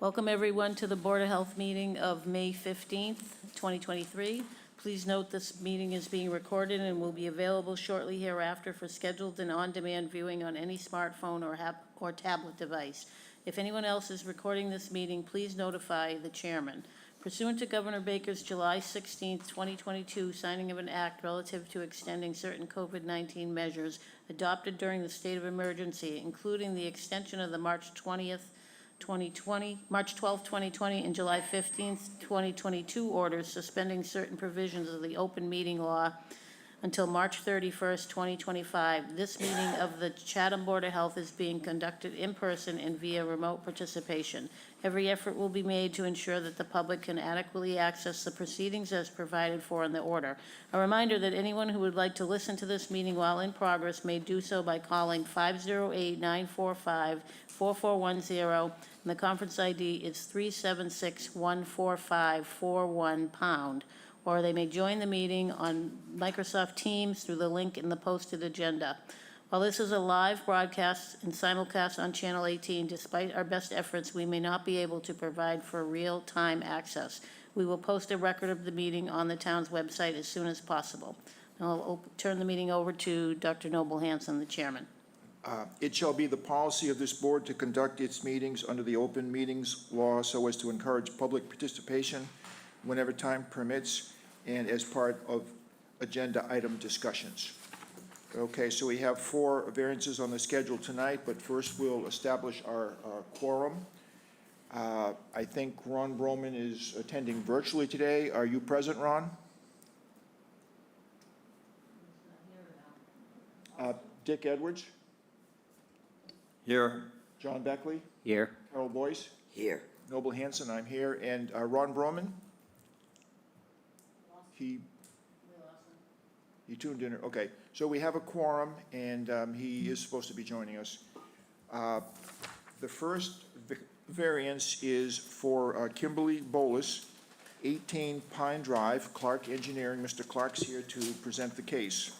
Welcome, everyone, to the Board of Health meeting of May 15th, 2023. Please note this meeting is being recorded and will be available shortly hereafter for scheduled and on-demand viewing on any smartphone or tablet device. If anyone else is recording this meeting, please notify the chairman. Pursuant to Governor Baker's July 16th, 2022 signing of an act relative to extending certain COVID-19 measures adopted during the state of emergency, including the extension of the March 12th, 2020, and July 15th, 2022 orders suspending certain provisions of the open meeting law until March 31st, 2025. This meeting of the Chatham Board of Health is being conducted in person and via remote participation. Every effort will be made to ensure that the public can adequately access the proceedings as provided for in the order. A reminder that anyone who would like to listen to this meeting while in progress may do so by calling 508-945-4410, and the conference ID is 376-14541#. Or they may join the meeting on Microsoft Teams through the link in the posted agenda. While this is a live broadcast and simulcast on Channel 18, despite our best efforts, we may not be able to provide for real-time access. We will post a record of the meeting on the town's website as soon as possible. Now I'll turn the meeting over to Dr. Noble Hanson, the chairman. It shall be the policy of this board to conduct its meetings under the open meetings law so as to encourage public participation whenever time permits and as part of agenda item discussions. Okay, so we have 4 variances on the schedule tonight, but first we'll establish our quorum. I think Ron Broman is attending virtually today. Are you present, Ron? Dick Edwards? Here. John Beckley? Here. Carol Boyce? Here. Noble Hanson, I'm here. And Ron Broman? He tuned in. Okay, so we have a quorum, and he is supposed to be joining us. The first variance is for Kimberly Bolus, 18 Pine Drive, Clark Engineering. Mr. Clark's here to present the case.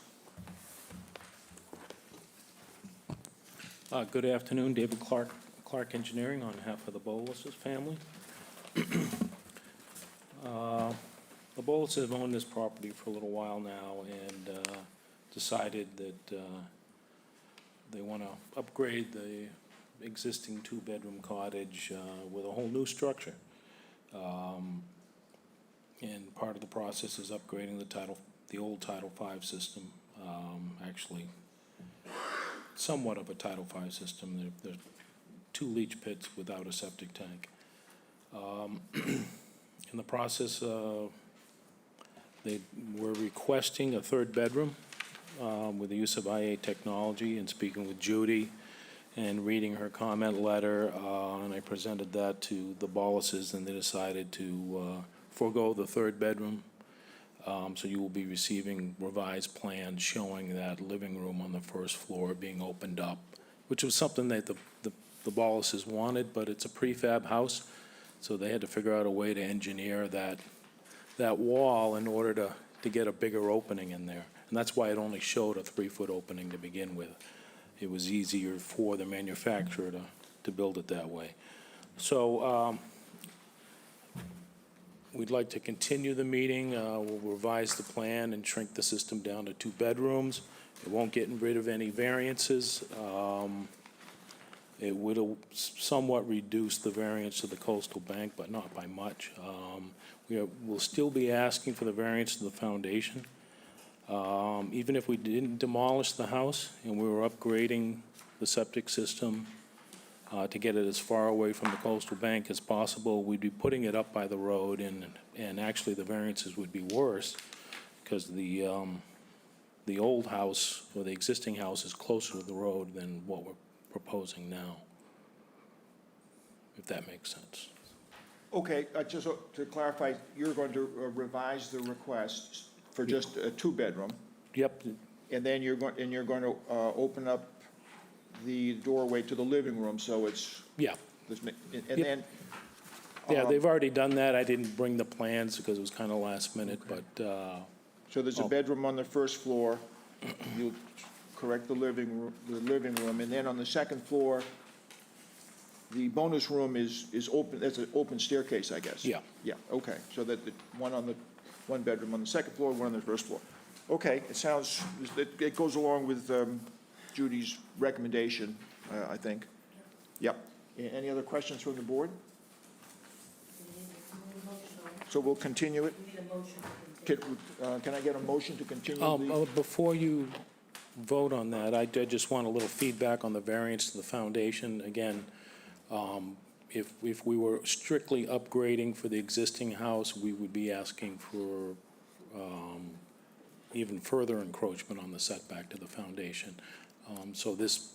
Good afternoon, David Clark, Clark Engineering, on behalf of the Boluses family. The Boluses have owned this property for a little while now and decided that they want to upgrade the existing 2-bedroom cottage with a whole new structure. And part of the process is upgrading the old Title V system, actually somewhat of a Title V system. There's 2 leach pits without a septic tank. In the process, they were requesting a 3rd bedroom with the use of IA technology, and speaking with Judy and reading her comment letter, and I presented that to the Boluses, and they decided to forego the 3rd bedroom. So you will be receiving revised plans showing that living room on the 1st floor being opened up, which was something that the Boluses wanted, but it's a prefab house, so they had to figure out a way to engineer that wall in order to get a bigger opening in there. And that's why it only showed a 3-foot opening to begin with. It was easier for the manufacturer to build it that way. So we'd like to continue the meeting. We'll revise the plan and shrink the system down to 2 bedrooms. It won't get rid of any variances. It would somewhat reduce the variance to the coastal bank, but not by much. We'll still be asking for the variance to the foundation. Even if we didn't demolish the house and we were upgrading the septic system to get it as far away from the coastal bank as possible, we'd be putting it up by the road, and actually the variances would be worse because the old house, or the existing house, is closer to the road than what we're proposing now, if that makes sense. Okay, just to clarify, you're going to revise the request for just a 2-bedroom, Yep. and then you're going to open up the doorway to the living room, so it's Yeah. and then. Yeah, they've already done that. I didn't bring the plans because it was kind of last minute, Okay. but So there's a bedroom on the 1st floor. You'll correct the living room, and then on the 2nd floor, the bonus room is open, that's an open staircase, I guess? Yeah. Yeah, okay, so that the one bedroom on the second floor, one on the first floor. Okay, it goes along with Judy's recommendation, I think. Yep. Any other questions from the board? So we'll continue it? Can I get a motion to continue the? Before you vote on that, I did just want a little feedback on the variance to the foundation. Again, if we were strictly upgrading for the existing house, we would be asking for even further encroachment on the setback to the foundation. So this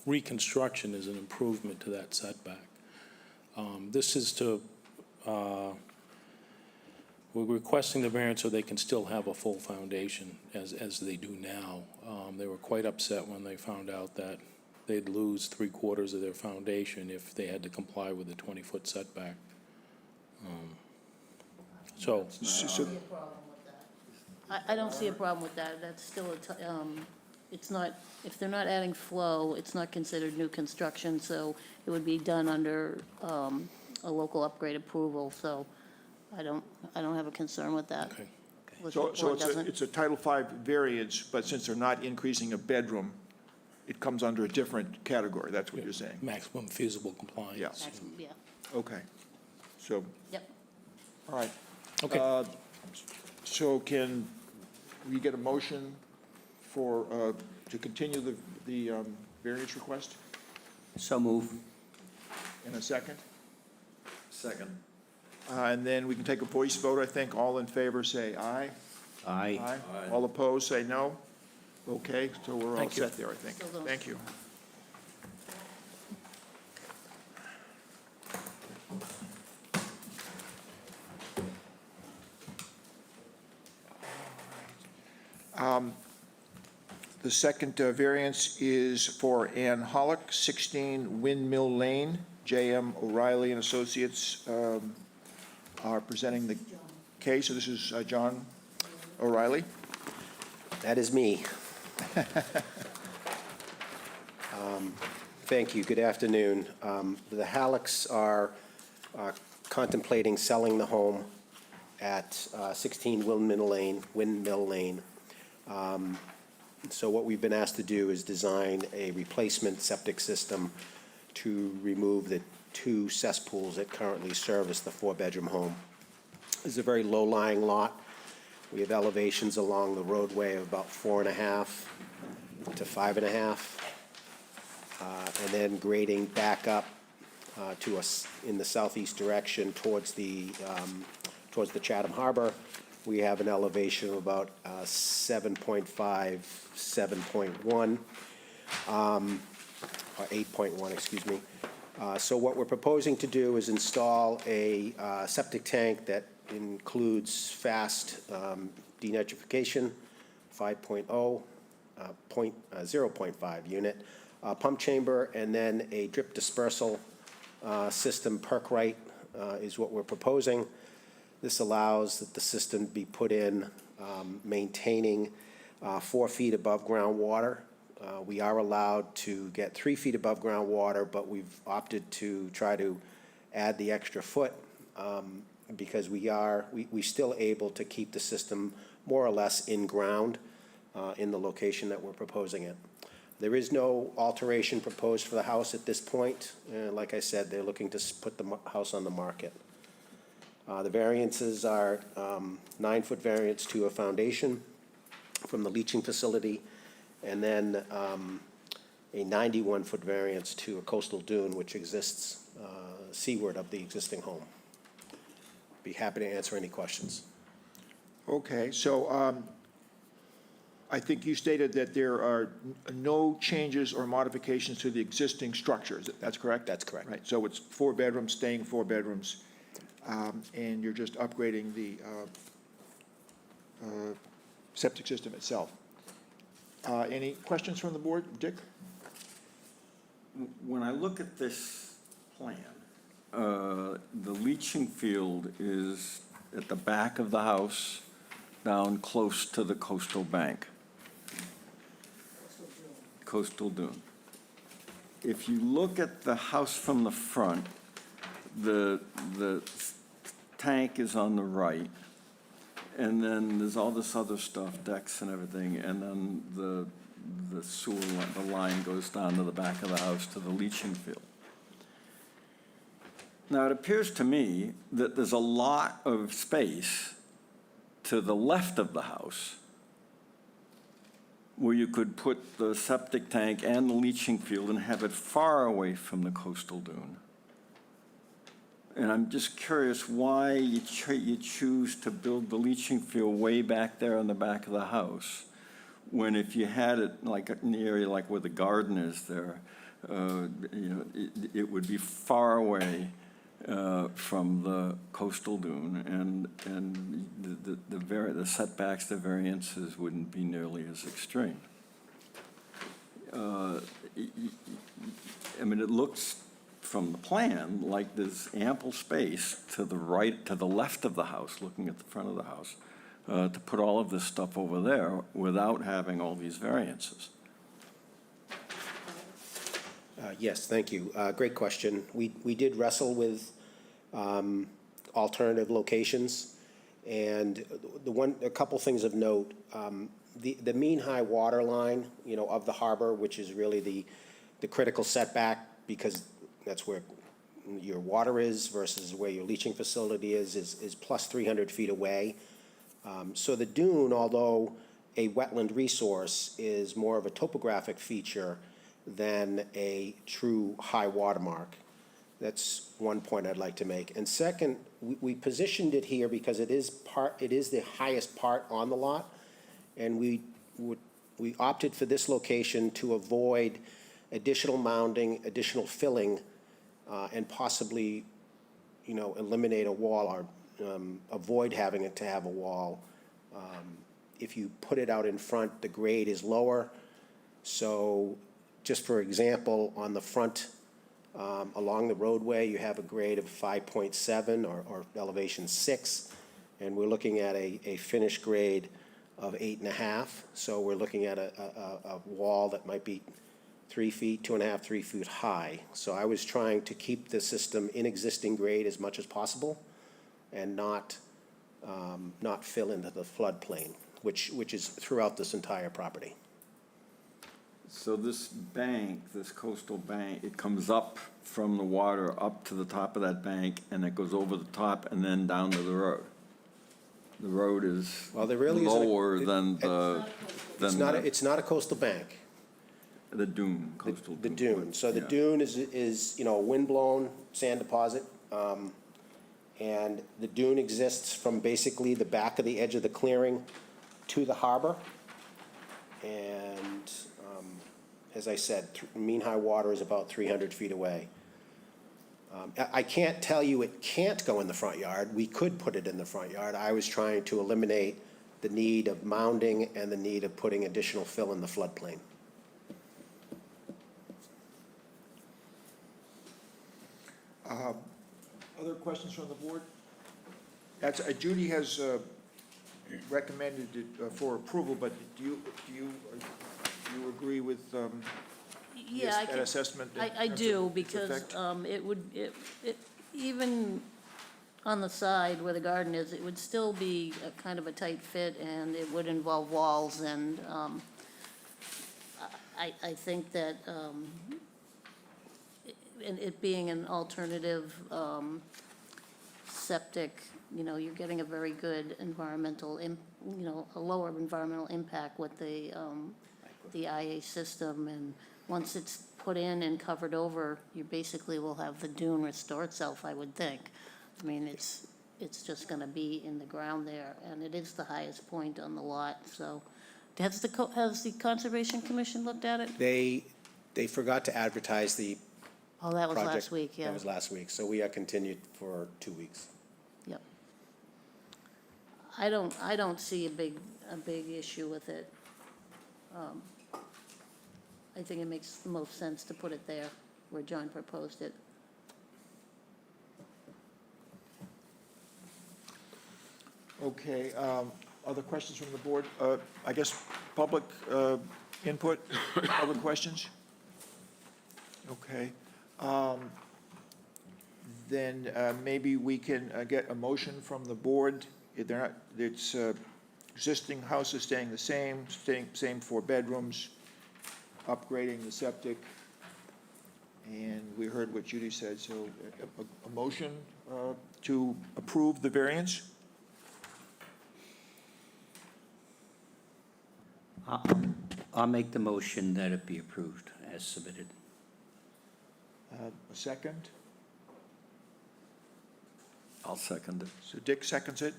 reconstruction is an improvement to that setback. This is to, we're requesting the variance so they can still have a full foundation as they do now. They were quite upset when they found out that they'd lose 3/4 of their foundation if they had to comply with the 20-foot setback. So, I don't see a problem with that. That's still it's not, if they're not adding flow, it's not considered new construction, so it would be done under a local upgrade approval, so I don't have a concern with that. okay. Which So the board doesn't. it's a Title V variance, but since they're not increasing a bedroom, it comes under a different category, that's what you're saying? Maximum feasible compliance. Yeah. Maximum, yeah, Okay, so, yep. all right. Okay. So can we get a motion for, to continue the variance request So move. in a second? Second. And then we can take a voice vote, I think. All in favor, say aye. Aye. All opposed, say no. Okay, so we're all Thank you. set there, I think. Still don't- Thank you. The second variance is for Ann Hollick, 16 Windmill Lane. J.M. O'Reilly and Associates are presenting the case. So this is John O'Reilly. That is me. Thank you. Good afternoon. The Hallecks are contemplating selling the home at 16 Windmill Lane. So what we've been asked to do is design a replacement septic system to remove the 2 cesspools that currently service the 4-bedroom home. This is a very low-lying lot. We have elevations along the roadway of about 4.5 to 5.5, and then grading back up to us in the southeast direction towards the Chatham Harbor. We have an elevation of about 7.5, 7.1, or 8.1, excuse me. So what we're proposing to do is install a septic tank that includes fast denitrification, 5.0, 0.5 unit, pump chamber, and then a drip dispersal system. Perkrite is what we're proposing. This allows that the system be put in maintaining 4 feet above groundwater. We are allowed to get 3 feet above groundwater, but we've opted to try to add the extra foot because we're still able to keep the system more or less in ground in the location that we're proposing it. There is no alteration proposed for the house at this point. Like I said, they're looking to put the house on the market. The variances are 9-foot variance to a foundation from the leaching facility, and then a 91-foot variance to a coastal dune, which exists seaward of the existing home. Be happy to answer any questions. Okay, so I think you stated that there are no changes or modifications to the existing structures. That's correct? That's correct. Right, so it's 4 bedrooms, staying 4 bedrooms, and you're just upgrading the septic system itself. Any questions from the board? Dick? When I look at this plan, the leaching field is at the back of the house, down close to the coastal bank. Coastal dune. if you look at the house from the front, the tank is on the right, and then there's all this other stuff, decks and everything, and then the sewer, the line goes down to the back of the house to the leaching field. Now, it appears to me that there's a lot of space to the left of the house where you could put the septic tank and the leaching field and have it far away from the coastal dune. And I'm just curious why you choose to build the leaching field way back there on the back of the house, when if you had it like in the area like where the garden is there, it would be far away from the coastal dune, and the setbacks, the variances wouldn't be nearly as extreme. I mean, it looks from the plan like there's ample space to the right, to the left of the house, looking at the front of the house, to put all of this stuff over there without having all these variances. Yes, thank you. Great question. We did wrestle with alternative locations, and a couple things of note. The mean high water line, of the harbor, which is really the critical setback, because that's where your water is versus where your leaching facility is plus 300 feet away. So the dune, although a wetland resource, is more of a topographic feature than a true high water mark. That's one point I'd like to make. And second, we positioned it here because it is the highest part on the lot, and we opted for this location to avoid additional mounding, additional filling, and possibly, eliminate a wall or avoid having to have a wall. If you put it out in front, the grade is lower. So just for example, on the front, along the roadway, you have a grade of 5.7 or elevation 6, and we're looking at a finished grade of 8.5. So we're looking at a wall that might be 3 feet, 2.5, 3 feet high. So I was trying to keep the system in existing grade as much as possible and not fill into the floodplain, which is throughout this entire property. So this bank, this coastal bank, it comes up from the water up to the top of that bank, and it goes over the top and then down to the road. The road is Well, there really isn't lower than It's not a coastal bank. the dune, coastal The dune. dune. So the Yeah. dune is a wind-blown sand deposit. And the dune exists from basically the back of the edge of the clearing to the harbor. And as I said, mean high water is about 300 feet away. I can't tell you it can't go in the front yard. We could put it in the front yard. I was trying to eliminate the need of mounding and the need of putting additional fill in the floodplain. Other questions from the board? That's, Judy has recommended it for approval, but do you agree with Yeah, I that can, assessment? in I terms of do, its because effect? even on the side where the garden is, it would still be a kind of a tight fit, and it would involve walls, and I think that, and it being an alternative septic, you're getting a very good environmental, a lower environmental impact with the IA system, and once it's put in and covered over, you basically will have the dune restore itself, I would think. I mean, it's just gonna be in the ground there, and it is the highest point on the lot, so. Has the Conservation Commission looked at it? They forgot to advertise the Oh, that was project. last week, yeah. That was last week, so we are continued for 2 weeks. Yep. I don't see a big issue with it. I think it makes the most sense to put it there where John proposed it. Okay, other questions from the board? I guess public input, public questions? Okay. Then maybe we can get a motion from the board. If they're not, it's existing house is staying the same, same 4 bedrooms, upgrading the septic. And we heard what Judy said, so a motion to approve the variance? I'll make the motion that it be approved as submitted. A second? I'll second it. So Dick seconds it.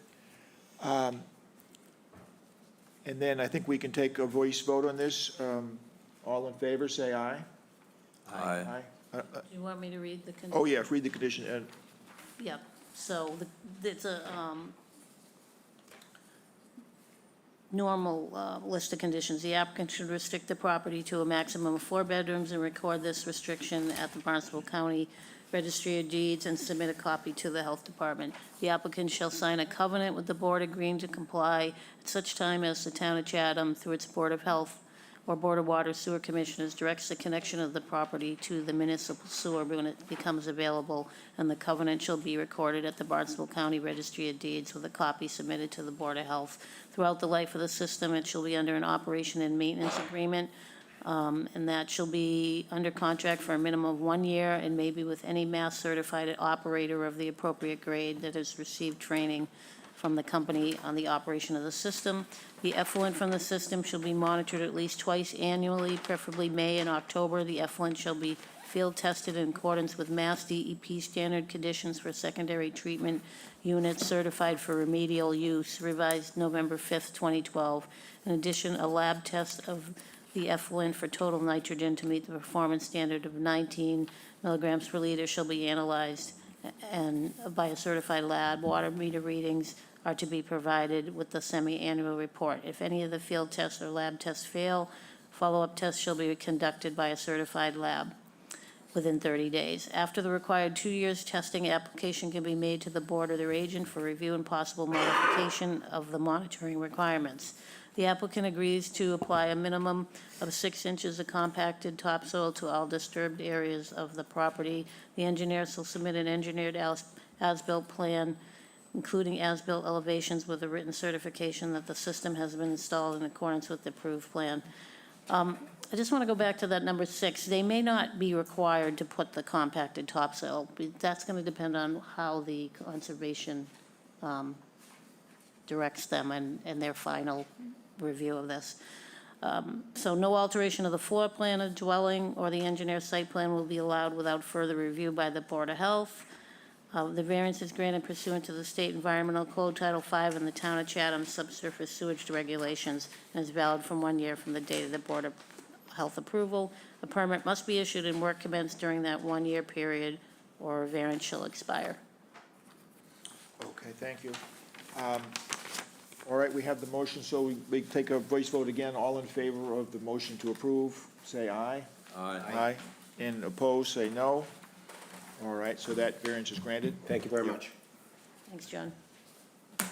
And then I think we can take a voice vote on this. All in favor, say aye. Aye. Do you want me to read the conditions? Oh, yeah, read the condition. Yep, so it's a normal list of conditions. The applicant should restrict the property to a maximum of 4 bedrooms and record this restriction at the Barnstable County Registry of Deeds and submit a copy to the Health Department. The applicant shall sign a covenant with the board agreeing to comply at such time as the town of Chatham, through its Board of Health or Board of Water Sewer Commissioners, directs the connection of the property to the municipal sewer when it becomes available, and the covenant shall be recorded at the Barnstable County Registry of Deeds with a copy submitted to the Board of Health. Throughout the life of the system, it shall be under an operation and maintenance agreement, and that shall be under contract for a minimum of 1 year and maybe with any mass certified operator of the appropriate grade that has received training from the company on the operation of the system. The effluent from the system shall be monitored at least twice annually, preferably May and October. The effluent shall be field tested in accordance with Mass DEP standard conditions for secondary treatment units certified for remedial use, revised November 5th, 2012. In addition, a lab test of the effluent for total nitrogen to meet the performance standard of 19 milligrams per liter shall be analyzed and by a certified lab. Water meter readings are to be provided with the semi-annual report. If any of the field tests or lab tests fail, follow-up tests shall be conducted by a certified lab within 30 days. After the required 2 years testing, application can be made to the board or their agent for review and possible modification of the monitoring requirements. The applicant agrees to apply a minimum of 6 inches of compacted topsoil to all disturbed areas of the property. The engineer shall submit an engineered as-built plan, including as-built elevations with a written certification that the system has been installed in accordance with the approved plan. I just want to go back to that number 6. They may not be required to put the compacted topsoil. That's going to depend on how the conservation directs them and their final review of this. So no alteration of the floor plan of dwelling or the engineer's site plan will be allowed without further review by the Board of Health. The variance is granted pursuant to the State Environmental Code Title V and the Town of Chatham Subsurface Sewage Regulations, and is valid from 1 year from the date of the Board of Health approval. A permit must be issued and work commenced during that 1 year period, or a variance shall expire. Okay, thank you. All right, we have the motion, so we take a voice vote again. All in favor of the motion to approve, say aye. Aye. And opposed, say no. All right, so that variance is granted. Thank you very much. Thanks, John. Okay,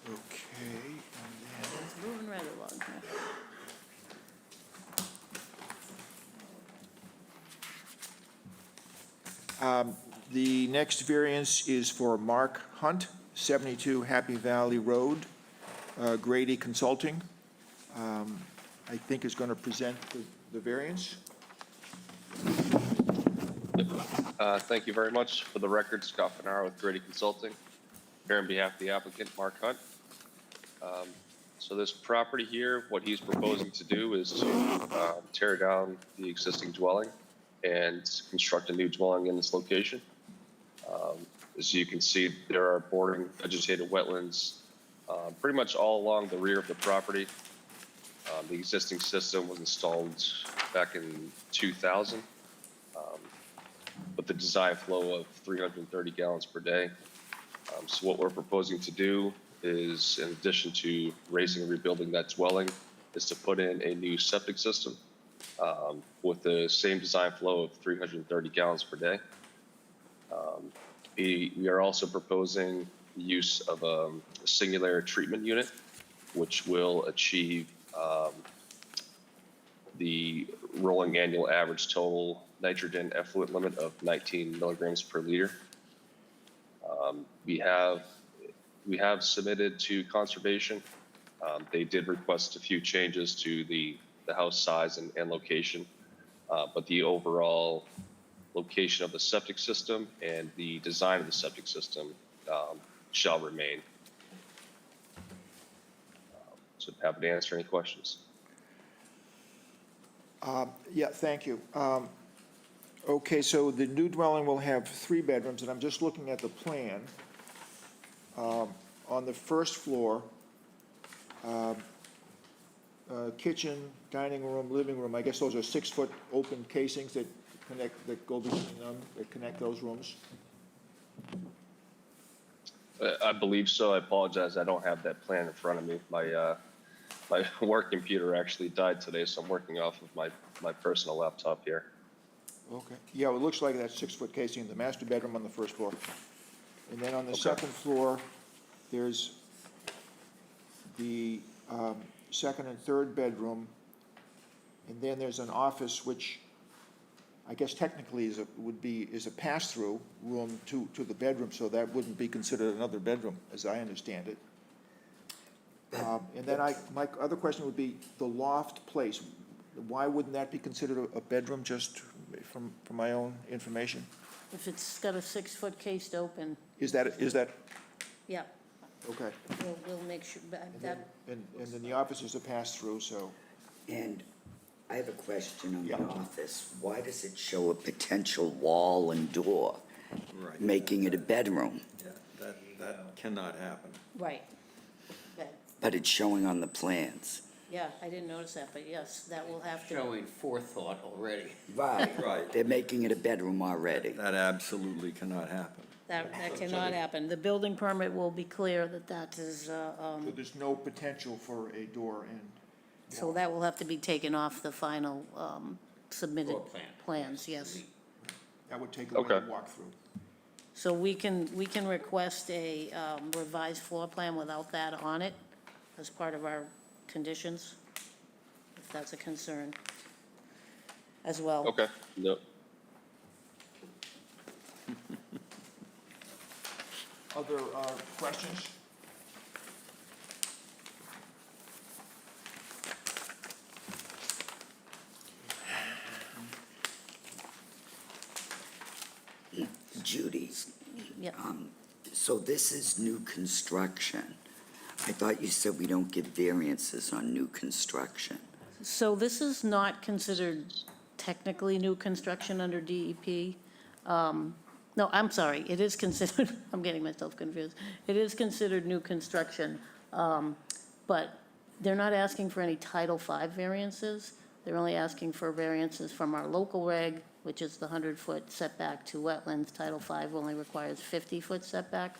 and It's moving right along here. the next variance is for Mark Hunt, 72 Happy Valley Road, Grady Consulting. I think is going to present the variance. Thank you very much. For the record, Scott Finaro with Grady Consulting, here on behalf of the applicant, Mark Hunt. So this property here, what he's proposing to do is to tear down the existing dwelling and construct a new dwelling in this location. As you can see, there are bordering vegetated wetlands pretty much all along the rear of the property. The existing system was installed back in 2000. With the design flow of 330 gallons per day. So what we're proposing to do is, in addition to raising and rebuilding that dwelling, is to put in a new septic system with the same design flow of 330 gallons per day. We are also proposing the use of a singular treatment unit, which will achieve the rolling annual average total nitrogen effluent limit of 19 milligrams per liter. We have submitted to conservation. They did request a few changes to the house size and location, but the overall location of the septic system and the design of the septic system shall remain. So happy to answer any questions. Yeah, thank you. Okay, so the new dwelling will have 3 bedrooms, and I'm just looking at the plan. On the first floor, kitchen, dining room, living room, I guess those are 6-foot open casings that go between them, that connect those rooms. I believe so. I apologize. I don't have that plan in front of me. My work computer actually died today, so I'm working off of my personal laptop here. Okay, yeah, well, it looks like that 6-foot casing, the master bedroom on the first floor. And then on the second floor, there's the second and third bedroom, and then there's an office which I guess technically is a pass-through room to the bedroom, so that wouldn't be considered another bedroom, as I understand it. And then my other question would be the loft place. Why wouldn't that be considered a bedroom, just from my own information? If it's got a 6-foot cased open, Is that, yeah, okay. we'll make sure, that, And then the office is a pass-through, so, And I have a question on Yeah. the office. Why does it show a potential wall and door, Right. making it a bedroom? Yeah, that cannot happen. right. That- But it's showing on the plans. Yeah, I didn't notice that, but yes, that will have to, Showing forethought already. Right. Right. They're making it a bedroom already. That absolutely cannot happen. that cannot happen. The building permit will be clear that is, so there's no potential for a door in. so that will have to be taken off the final submitted Floor plan. plans, yes. That would take away the Okay. walkthrough. So we can request a revised floor plan without that on it as part of our conditions, if that's a concern as well. Okay. No. Other questions? Judy, Yeah. so this is new construction. I thought you said we don't give variances on new construction. So this is not considered technically new construction under DEP. No, I'm sorry, it is considered, I'm getting myself confused. It is considered new construction, but they're not asking for any Title V variances. They're only asking for variances from our local reg, which is the 100-foot setback to wetlands. Title V only requires 50-foot setback.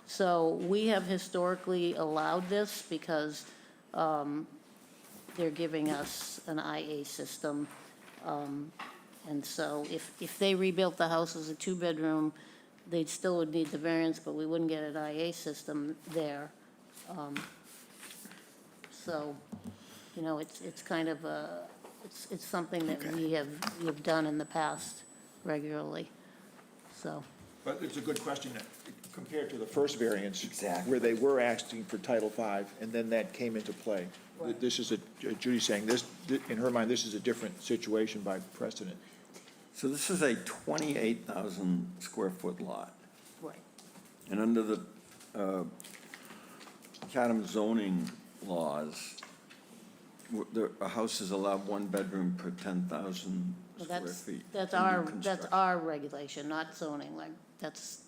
So we have historically allowed this because they're giving us an IA system. And so if they rebuilt the house as a 2-bedroom, they still would need the variance, but we wouldn't get an IA system there. So, you know, it's kind of it's something that we have done in the past regularly, so. But it's a good question, compared to the first variance. Exactly. Where they were asking for Title V, and then that came into play. Right. This is Judy's saying, in her mind, this is a different situation by precedent. So this is a 28,000 square foot lot. Right. And under the Chatham zoning laws, a house is allowed 1 bedroom per 10,000 Well, square that's, feet. that's in new our, that's construction. our regulation, not zoning, like, that's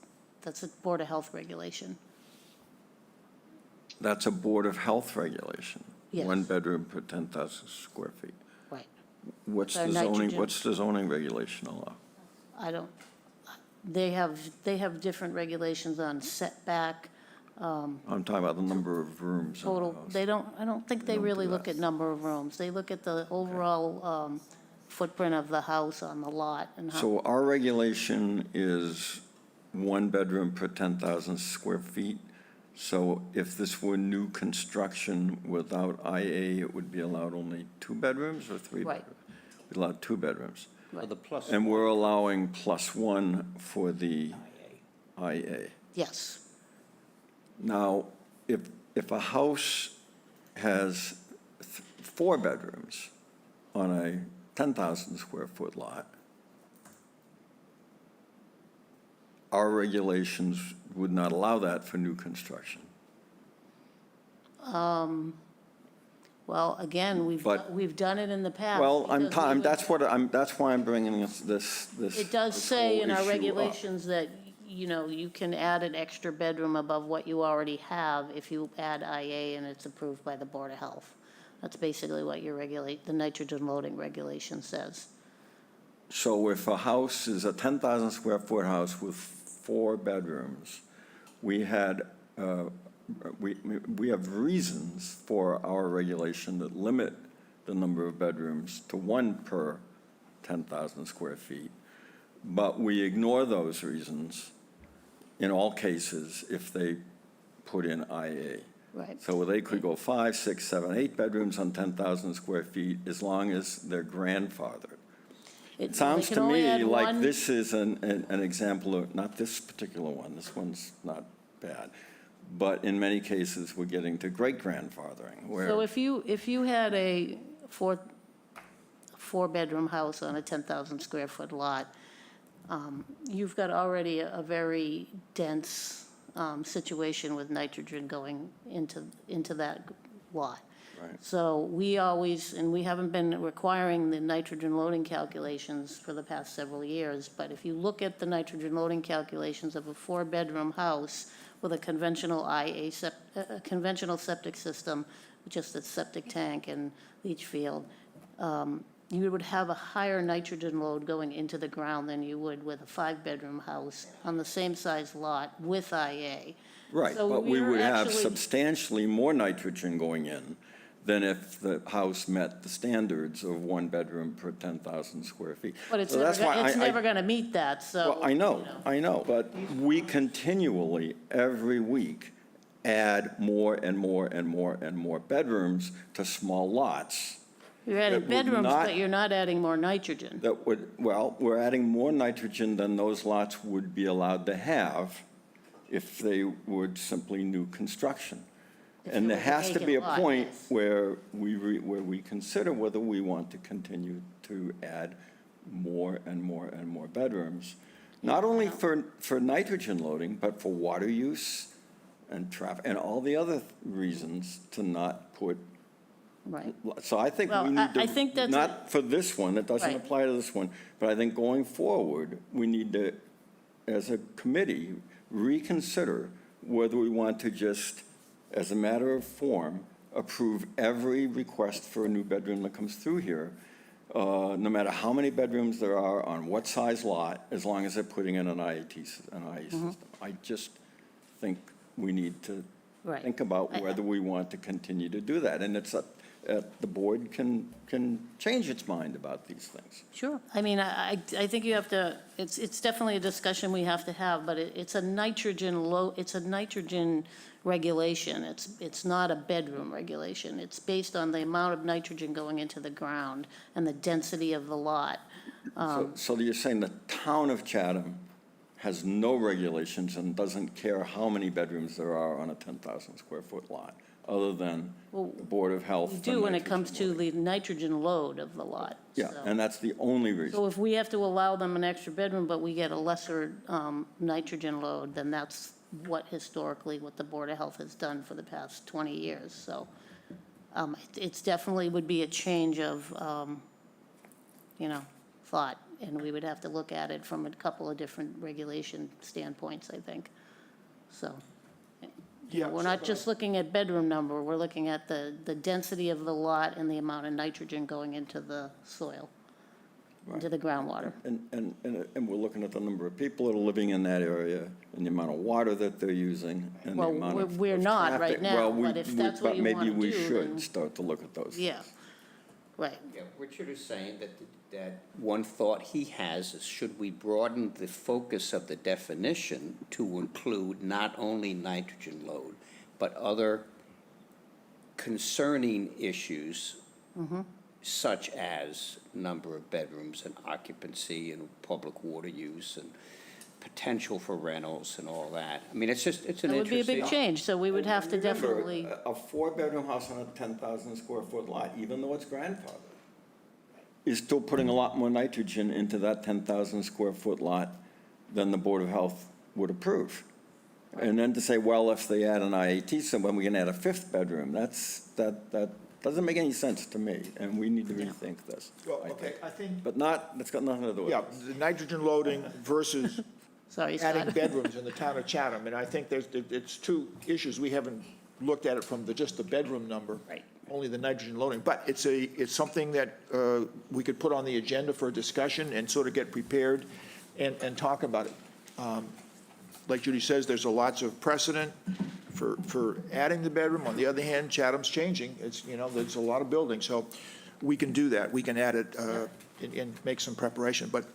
a Board of Health regulation. That's a Board of Health regulation. Yes. 1 bedroom per 10,000 square feet. Right. What's Our the zoning, nitrogen. what's the zoning regulation allow? I don't, they have different regulations on setback, I'm talking about the number of rooms in the total, house. I don't think They they don't really do look that. at number of rooms. They look at the overall footprint of the house on the lot and how, So our regulation is 1 bedroom per 10,000 square feet. So if this were new construction without IA, it would be allowed only 2 bedrooms or 3 Right. bedrooms? We'd allow 2 bedrooms. For the plus. And we're allowing +1 for the IA. Yes. Now, if a house has 4 bedrooms on a 10,000 square foot lot, our regulations would not allow that for new construction. Well, again, But- we've done it in the past. Well, because we would- that's why I'm bringing this. It does this say whole in our issue up. regulations that, you can add an extra bedroom above what you already have if you add IA and it's approved by the Board of Health. That's basically what the nitrogen loading regulation says. So if a house is a 10,000 square foot house with 4 bedrooms, we have reasons for our regulation that limit the number of bedrooms to 1 per 10,000 square feet. But we ignore those reasons in all cases if they put in IA. Right. So they could go 5, 6, 7, 8 bedrooms on 10,000 square feet as long as they're grandfathered. It sounds to me like this is an example of, not this particular one, this one's not bad, but in many cases, we're getting to great grandfathering, where. So if you had a four-bedroom house on a 10,000 square foot lot, you've got already a very dense situation with nitrogen going into that lot. Right. So we always, and we haven't been requiring the nitrogen loading calculations for the past several years, but if you look at the nitrogen loading calculations of a 4-bedroom house with a conventional a conventional septic system, just a septic tank and leach field, you would have a higher nitrogen load going into the ground than you would with a 5-bedroom house on the same size lot with IA. Right, So but we we're would have actually- substantially more nitrogen going in than if the house met the standards of 1 bedroom per 10,000 square feet. But it's So that's why never going to meet that, so. Well, I know, but we continually, every week, add more and more and more and more bedrooms to small lots. You're adding that would bedrooms, not- but you're not adding more nitrogen. That would, well, we're adding more nitrogen than those lots would be allowed to have if they were simply new construction. If And it there was a has to vacant be a lot, point yes. where we consider whether we want to continue to add more and more and more bedrooms, not only for nitrogen loading, but for water use and traffic, and all the other reasons to not put. Right. So I think Well, we need to. I think that's Not for this one, it doesn't Right. apply to this one, but I think going forward, we need to, as a committee, reconsider whether we want to just, as a matter of form, approve every request for a new bedroom that comes through here, no matter how many bedrooms there are on what size lot, as long as they're putting in an IE Mm-hmm. system. I just think we need to Right. think about whether we want to continue to do that. And it's the board can change its mind about these things. Sure. I mean, I think you have to, it's definitely a discussion we have to have, but it's a nitrogen regulation. It's not a bedroom regulation. It's based on the amount of nitrogen going into the ground and the density of the lot. So you're saying the town of Chatham has no regulations and doesn't care how many bedrooms there are on a 10,000 square foot lot, other than the Board of Health? We and do when it comes to nitrogen loading? the nitrogen load of the lot. Yeah, so. and that's the only reason. So if we have to allow them an extra bedroom, but we get a lesser nitrogen load, then that's what the Board of Health has done for the past 20 years. So it's definitely would be a change of, thought, and we would have to look at it from a couple of different regulation standpoints, I think. So, Yeah, we're not just looking at bedroom number, we're looking at the density of the lot and the amount of nitrogen going into the soil, into the groundwater. And we're looking at the number of people that are living in that area and the amount of water that they're using and the Well, amount of we're not right traffic. now, Well, but if that's what you But wanna maybe we do, should then- start to look at those things. Yeah, right. Yeah, Richard is saying that one thought he has is, should we broaden the focus of the definition to include not only nitrogen load but other concerning issues such as number of bedrooms and occupancy and public water use and potential for rentals and all that. I mean, it's an That would be a interesting. big change, so we would have to Remember, definitely, A four-bedroom house on a 10,000 square foot lot, even though it's grandfathered, is still putting a lot more nitrogen into that 10,000 square foot lot than the Board of Health would approve. And then to say, well, if they add an IAT, so when we can add a fifth bedroom, that doesn't make any sense to me, and we need to rethink this. Well, I okay, think. I think, But that's got nothing to do with yeah, it. the nitrogen loading versus sorry, adding Scott. bedrooms in the town of Chatham, and I think it's two issues. We haven't looked at it from just the bedroom number. Right. Only the nitrogen loading, but it's something that we could put on the agenda for discussion and sort of get prepared and talk about it. Like Judy says, there's lots of precedent for adding the bedroom. On the other hand, Chatham's changing. It's, there's a lot of buildings, so we can do that. We can add it and make some preparation, but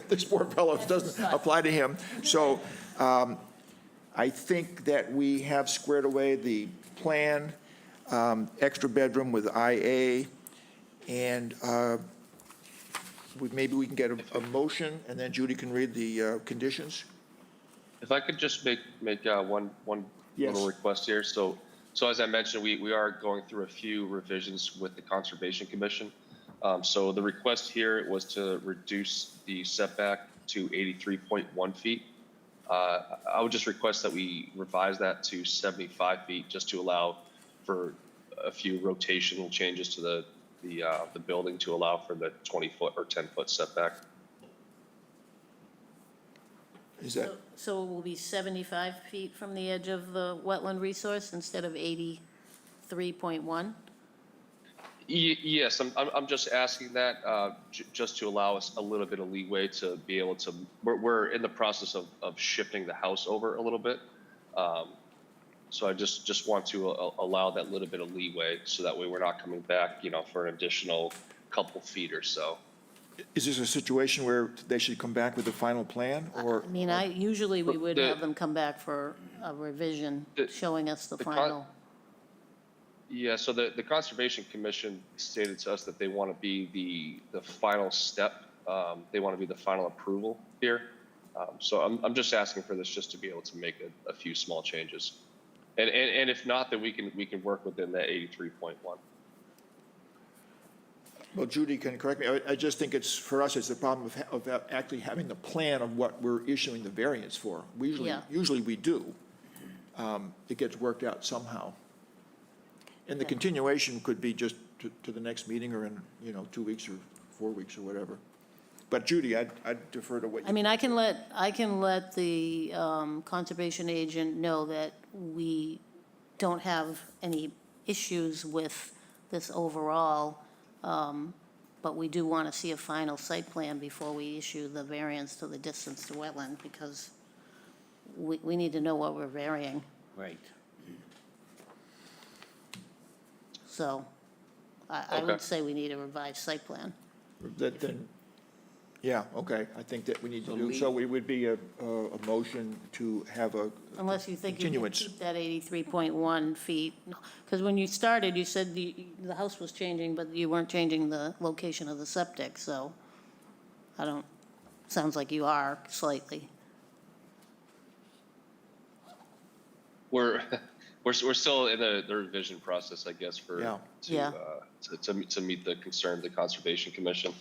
this poor fellow doesn't apply to him. So I think that we have squared away the plan, extra bedroom with IA, and maybe we can get a motion, and then Judy can read the conditions. If I could just make one Yes. little request here. So as I mentioned, we are going through a few revisions with the Conservation Commission. So the request here was to reduce the setback to 83.1 feet. I would just request that we revise that to 75 feet, just to allow for a few rotational changes to the building to allow for the 20-foot or 10-foot setback. Is that, So it will be 75 feet from the edge of the wetland resource instead of 83.1? Yes, I'm just asking that, just to allow us a little bit of leeway to be able to, we're in the process of shifting the house over a little bit. So I just want to allow that little bit of leeway, so that way we're not coming back, for an additional couple feet or so. is this a situation where they should come back with a final plan, or? I mean, usually we would The- have them come back for a revision, showing us the the con- final. Yeah, so the Conservation Commission stated to us that they want to be the final step. They want to be the final approval here. So I'm just asking for this just to be able to make a few small changes. And if not, then we can work within that 83.1. Well, Judy can correct me. I just think for us, it's the problem of actually having the plan of what we're issuing the variance for. Yeah. Usually we do. It gets worked out somehow. And the continuation could be just to the next meeting, or in, 2 weeks or 4 weeks or whatever. But Judy, I'd defer to what you. I mean, I can let the conservation agent know that we don't have any issues with this overall, but we do want to see a final site plan before we issue the variance to the distance to wetland, because we need to know what we're varying. Right. So I Okay. would say we need a revised site plan. Then, yeah, okay, I think that we need to So do, Lee- so it would be a motion to have a Unless you think you can continuance. keep that 83.1 feet. Because when you started, you said the house was changing, but you weren't changing the location of the septic, so sounds like you are slightly. We're still in the revision process, I guess, Yeah. Yeah. to meet the concern of the Conservation Commission.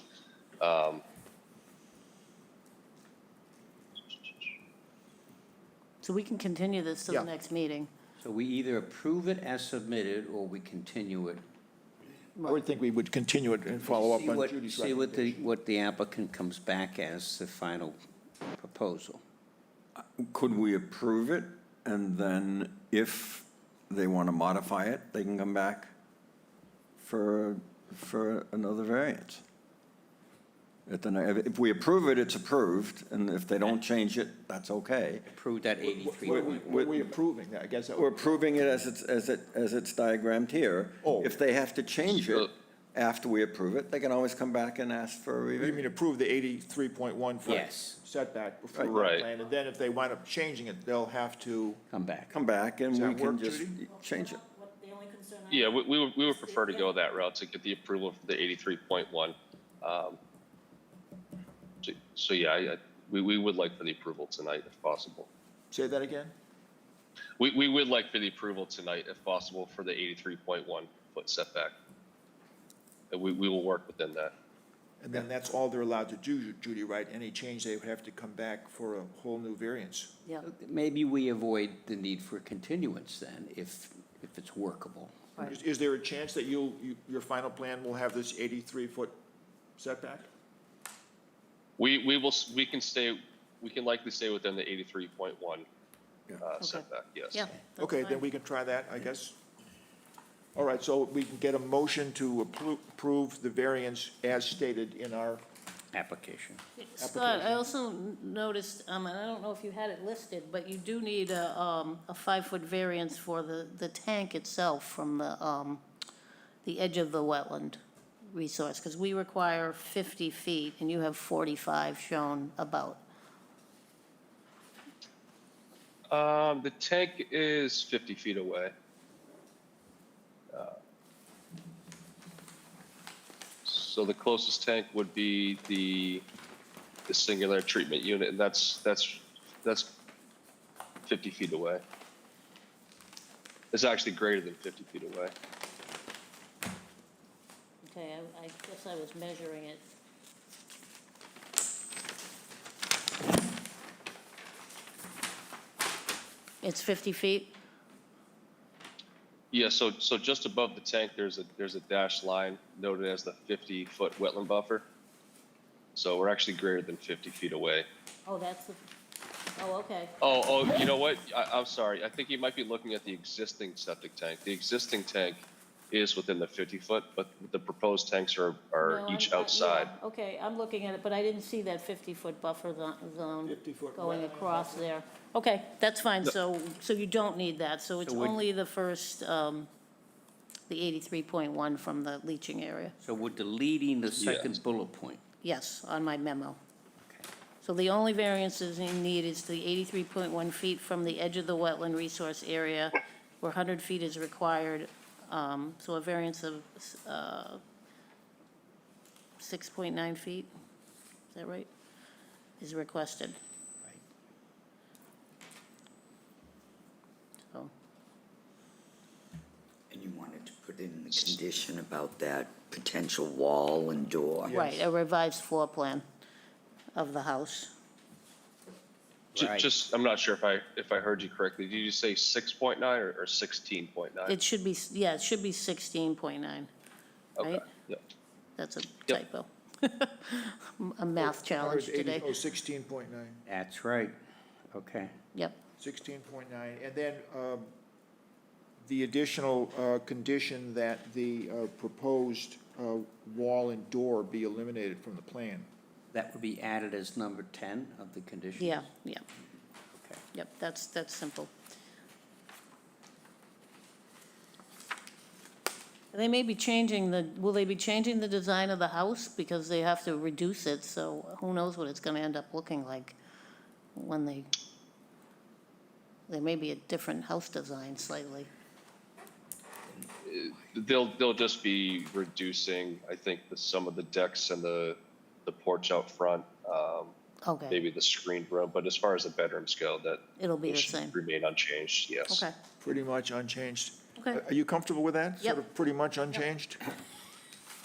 So we can continue this to Yeah. the next meeting. So we either approve it as submitted, or we continue it. I would think we would continue it and follow up See on what- Judy's See recommendation. what the applicant comes back as the final proposal. Could we approve it, and then if they want to modify it, they can come back for another variance? If we approve it, it's approved, and if they don't change it, that's okay. Approve that 83. What are we approving? I guess that We're would. approving it as it's diagrammed here. Oh. If they have to change it, after we approve it, they can always come back and ask for a You review. mean approve the 83.1 foot Yes. setback before that Right. plan, and then if they wind up changing it, they'll have to, Come back. Come back and Does we that can work, just Judy? change it. Yeah, we would prefer to go that route to get the approval for the 83.1. So yeah, we would like for the approval tonight if possible. say that again? We would like for the approval tonight if possible for the 83.1 foot setback. And we will work within that. And then that's all they're allowed to do, Judy, right? Any change, they would have to come back for a whole new variance. Yeah, Maybe we avoid the need for continuance then, if it's workable. right. Is there a chance that your final plan will have this 83-foot setback? We can likely stay within the 83.1 setback, yes. Yeah. that's Okay, then fine. we can try that, I guess. All right, so we can get a motion to approve the variance as stated in our, Application. Scott, I also noticed, and I don't know if you had it listed, but you do need a 5-foot variance for the tank itself from the edge of the wetland resource, because we require 50 feet, and you have 45 shown about. The tank is 50 feet away. So the closest tank would be the singular treatment unit, and that's 50 feet away. It's actually greater than 50 feet away. Okay, I guess I was measuring it. It's 50 feet? Yeah, so just above the tank, there's a dashed line noted as the 50-foot wetland buffer. So we're actually greater than 50 feet away. Oh, that's the, oh, okay. Oh, you know what? I'm sorry. I think you might be looking at the existing septic tank. The existing tank is within the 50-foot, but the proposed tanks are No, each yeah, outside. Okay, I'm looking at it, but I didn't see that 50-foot buffer zone 50-foot going wetland across there. Okay, that's fine, so you don't need that, so it's So would- only the first, the 83.1 from the leaching area. So we're deleting the second Yes. bullet point. Yes, on my memo. Okay. So the only variances you need is the 83.1 feet from the edge of the wetland resource area, where 100 feet is required, so a variance of 6.9 feet, is that right? Is requested. Right. So, And you wanted to put in the condition about that potential wall and door. right, a revised floor plan of the house. Right. Just, I'm not sure if I heard you correctly. Did you say 6.9 or 16.9? It should be, yeah, it should be 16.9, Okay, right? yep. That's a Yep. typo. A math challenge today. 16.9, That's right. Okay. Yep, 16.9. And then the additional condition that the proposed wall and door be eliminated from the plan. That would be added as number 10 of the conditions? yeah, yeah, Okay. yep, that's simple. They may be changing will they be changing the design of the house? Because they have to reduce it, so who knows what it's gonna end up looking like when there may be a different house design slightly. They'll just be reducing, I think, some of the decks and the porch out front, Okay, maybe the screened room, but as far as the bedrooms go, that it'll be it the should same. remain unchanged, yes. Okay, Pretty much unchanged. okay. Are you comfortable with that? Yep. Sort of pretty much unchanged?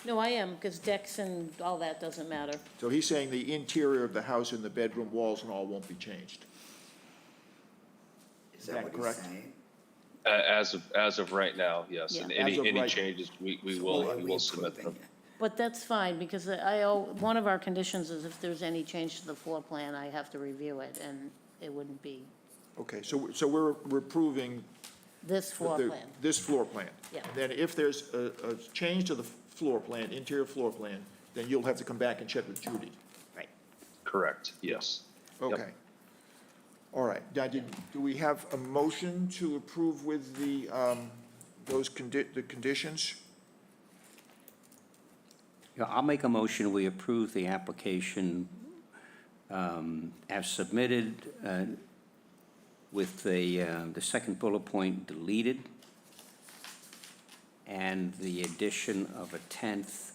No, I am, because decks and all that doesn't matter. So he's saying the interior of the house and the bedroom walls and all won't be changed. Is that that what he's correct? saying? As of right now, yes, Yeah. and As of any right- changes, we So why are will we submit approving them. it? But that's fine, because one of our conditions is if there's any change to the floor plan, I have to review it, and it wouldn't be Okay, so we're approving this floor the- plan. this floor plan. Yeah. And then if there's a change to the floor plan, interior floor plan, then you'll have to come back and check with Judy. Right. Correct, yes. Yep. Okay. All right. Now, do we have a motion to approve with the conditions? Yeah, I'll make a motion, we approve the application as submitted with the second bullet point deleted and the addition of a 10th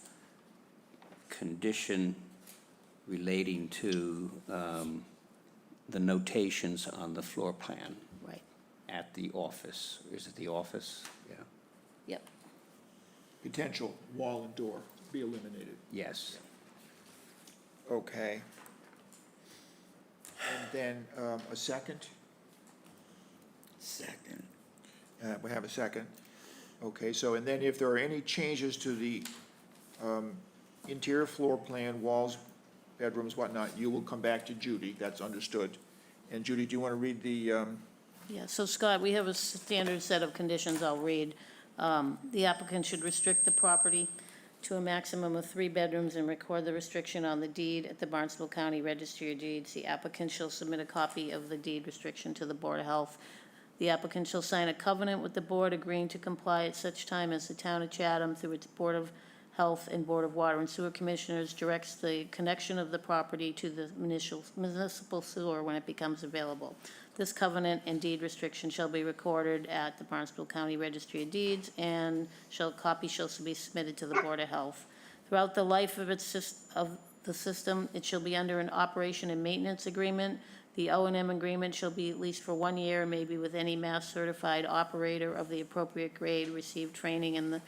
condition relating to the notations on the floor plan Right. at the office. Is it the office? Yeah. Yep. Potential wall and door be eliminated. Yes. Okay. And then a second? Second. We have a second. Okay, so, and then if there are any changes to the interior floor plan, walls, bedrooms, whatnot, you will come back to Judy, that's understood. And Judy, do you want to read the, Yeah, so Scott, we have a standard set of conditions I'll read. The applicant should restrict the property to a maximum of 3 bedrooms and record the restriction on the deed at the Barnstable County Registry of Deeds. The applicant shall submit a copy of the deed restriction to the Board of Health. The applicant shall sign a covenant with the board agreeing to comply at such time as the town of Chatham, through its Board of Health and Board of Water and Sewer Commissioners, directs the connection of the property to the municipal sewer when it becomes available. This covenant and deed restriction shall be recorded at the Barnstable County Registry of Deeds, and copy shall be submitted to the Board of Health. Throughout the life of the system, it shall be under an operation and maintenance agreement. The O&M agreement shall be at least for 1 year, and may be with any mass certified operator of the appropriate grade, received training in the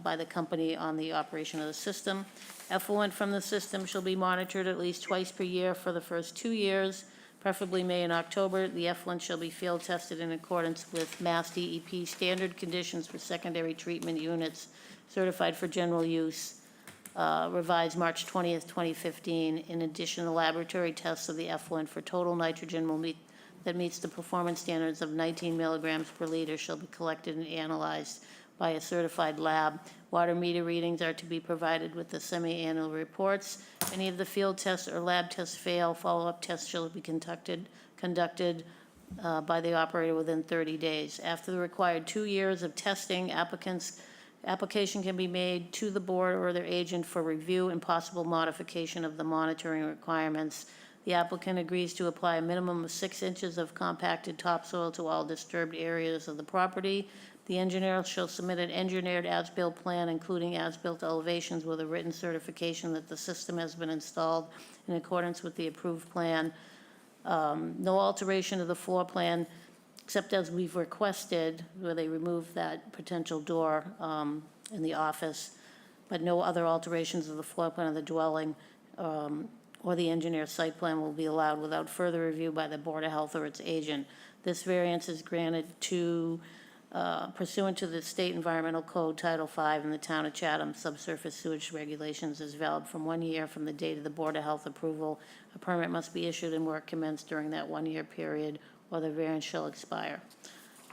by the company on the operation of the system. Effluent from the system shall be monitored at least twice per year for the first 2 years, preferably May and October. The effluent shall be field tested in accordance with Mass DEP standard conditions for secondary treatment units certified for general use, revised March 20th, 2015. In addition, the laboratory tests of the effluent for total nitrogen that meets the performance standards of 19 milligrams per liter shall be collected and analyzed by a certified lab. Water meter readings are to be provided with the semi-annual reports. If any of the field tests or lab tests fail, follow-up tests shall be conducted by the operator within 30 days. After the required 2 years of testing, application can be made to the board or their agent for review and possible modification of the monitoring requirements. The applicant agrees to apply a minimum of 6 inches of compacted topsoil to all disturbed areas of the property. The engineer shall submit an engineered as-built plan, including as-built elevations with a written certification that the system has been installed in accordance with the approved plan. No alteration of the floor plan, except as we've requested, where they remove that potential door in the office, but no other alterations of the floor plan of the dwelling or the engineer's site plan will be allowed without further review by the Board of Health or its agent. This variance is granted pursuant to the State Environmental Code Title V and the Town of Chatham subsurface sewage regulations, is valid from 1 year from the date of the Board of Health approval. A permit must be issued and work commenced during that 1-year period, or the variance shall expire.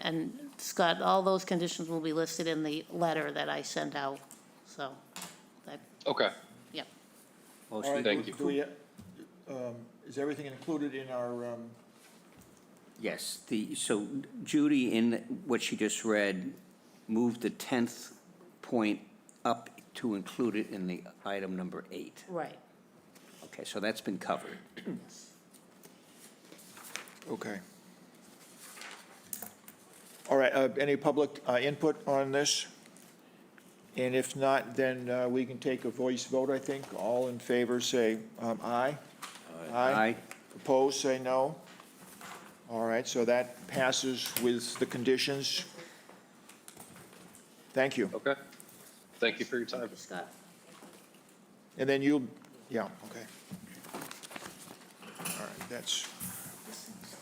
And Scott, all those conditions will be listed in the letter that I sent out, so, Okay, yep. all Motion right, Thank you. do we, is everything included in our, Yes, so Judy, in what she just read, moved the 10th point up to include it in the item number 8. Right. Okay, so that's been covered. okay. All right, any public input on this? And if not, then we can take a voice vote, I think. All in favor, say aye. Aye. Opposed, say no. All right, so that passes with the conditions. Thank you. okay. Thank you for your time. Thank you, Scott. And then you'll, yeah, okay. All right, that's,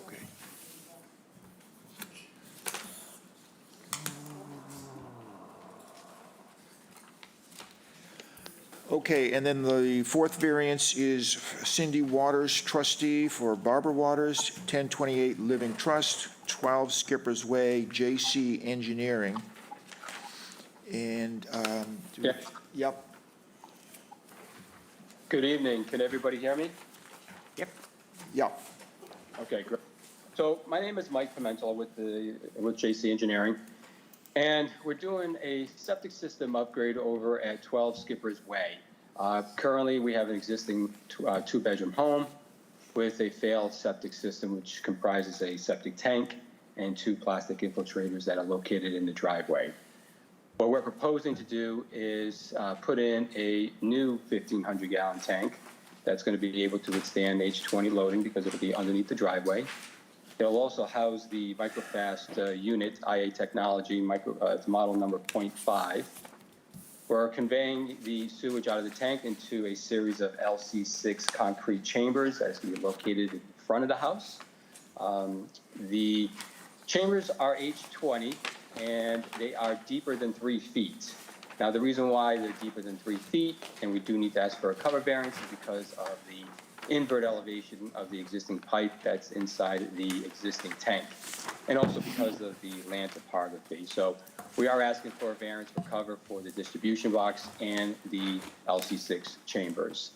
okay. Okay, and then the fourth variance is Cindy Waters, trustee for Barbara Waters, 1028 Living Trust, 12 Skippers Way, J.C. Engineering. And, Yeah. Yep, Good evening. Can everybody hear me? Yep. yep. Okay, great. So my name is Mike Pimentel with JC Engineering. And we're doing a septic system upgrade over at 12 Skippers Way. Currently, we have an existing two-bedroom home with a failed septic system, which comprises a septic tank and 2 plastic infiltrators that are located in the driveway. What we're proposing to do is put in a new 1,500-gallon tank that's going to be able to withstand H20 loading because it'll be underneath the driveway. It'll also house the microfast unit, IA technology, it's model number 0.5. We're conveying the sewage out of the tank into a series of LC6 concrete chambers that's going to be located in front of the house. The chambers are H20, and they are deeper than 3 feet. Now, the reason why they're deeper than 3 feet, and we do need to ask for a cover variance, is because of the invert elevation of the existing pipe that's inside the existing tank, and also because of the land topography. So we are asking for a variance for cover for the distribution box and the LC6 chambers.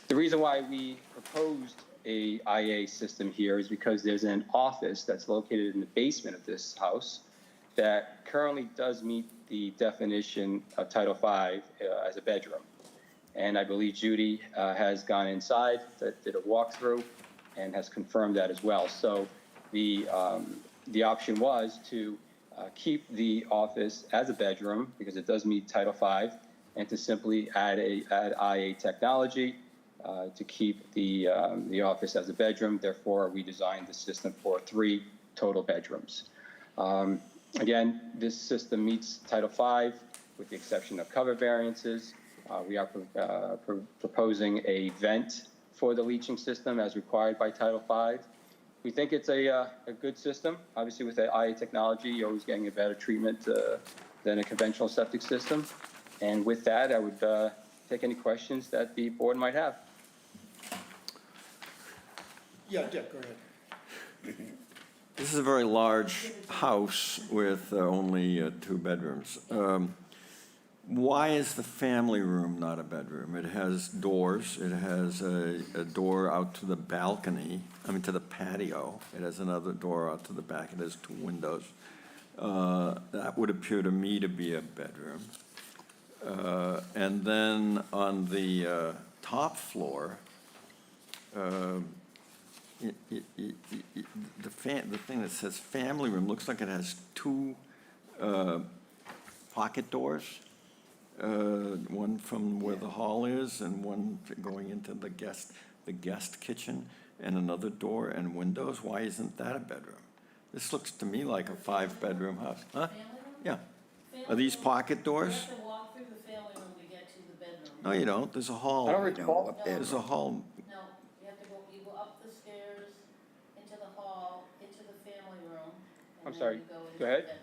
The reason why we proposed a IA system here is because there's an office that's located in the basement of this house that currently does meet the definition of Title V as a bedroom. And I believe Judy has gone inside, did a walkthrough, and has confirmed that as well. So the option was to keep the office as a bedroom because it does meet Title V, and to simply add IA technology to keep the office as a bedroom. Therefore, we designed the system for 3 total bedrooms. Again, this system meets Title V with the exception of cover variances. We are proposing a vent for the leaching system as required by Title V. We think it's a good system. Obviously, with the IA technology, you're always getting a better treatment than a conventional septic system. And with that, I would take any questions that the board might have. Yeah, Dick, go ahead. This is a very large house with only 2 bedrooms. Why is the family room not a bedroom? It has doors. It has a door out to the balcony, to the patio. It has another door out to the back. It has 2 windows. That would appear to me to be a bedroom. And then on the top floor, the thing that says family room looks like it has 2 pocket doors. One from where the hall is and one going into the guest kitchen, and another door and windows. Why isn't that a bedroom? This looks to me like a 5-bedroom house. Huh? Family room? Yeah. Are these pocket doors? You have to walk through the family room to get to the bedroom. No, you don't. There's a hall. I don't No, recall. what bedroom? There's a hall. No, you have to go, you go up the stairs, into the hall, into the family room, I'm and sorry. then you go into Go the ahead. bedroom.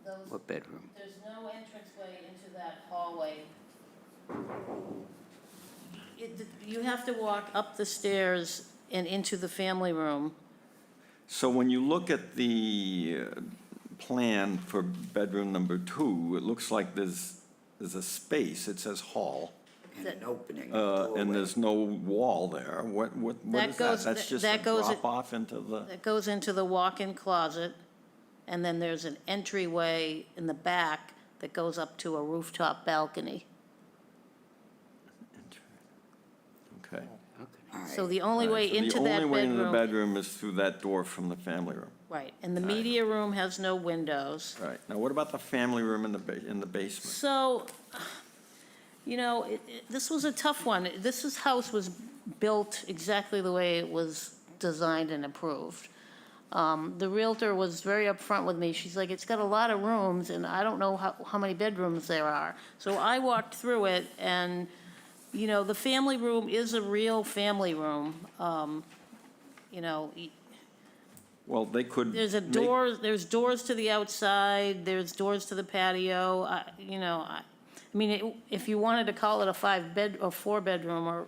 Those, What bedroom? there's no entranceway into that hallway. You have to walk up the stairs and into the family room. So when you look at the plan for bedroom number 2, it looks like there's a space. It says hall, And an opening, a and doorway. there's no wall there. What That is that? goes- That's just that a goes- drop off into the. That goes into the walk-in closet, and then there's an entryway in the back that goes up to a rooftop balcony. Okay. All right. So the only way into The that only way into the bedroom, bedroom is through that door from the family room. right, and the media room has no windows. All right. Now, what about the family room in the basement? So, this was a tough one. This house was built exactly the way it was designed and approved. The Realtor was very upfront with me. She's like, it's got a lot of rooms, and I don't know how many bedrooms there are. So I walked through it, and, the family room is a real family room. Well, they could. There's there's doors to the outside, there's doors to the patio. If you wanted to call it a 5-bed or 4-bedroom, or,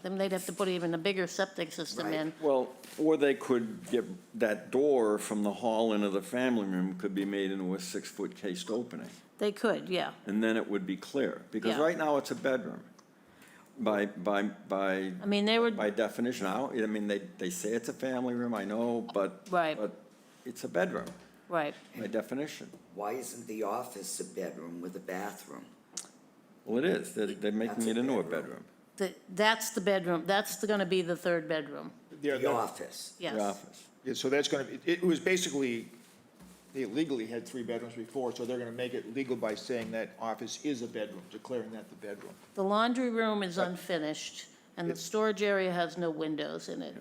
then they'd have to put even a bigger septic system Right. in. Well, or they could get, that door from the hall into the family room could be made into a 6-foot cased opening, They could, yeah. and then it would be clear. Because Yeah. right now, it's a bedroom by They were, by definition. They say it's a family room, I know, but. Right. But it's a bedroom. Right. by definition. Why isn't the office a bedroom with a bathroom? Well, it is. They're making That's a it into a bedroom. bedroom. That's the bedroom, that's gonna be the third bedroom, Yeah, The office. yes. The office. yeah, so that's gonna, it was basically, they legally had 3 bedrooms before, so they're gonna make it legal by saying that office is a bedroom, declaring that the bedroom. The laundry room is unfinished, and the storage area has no windows in it.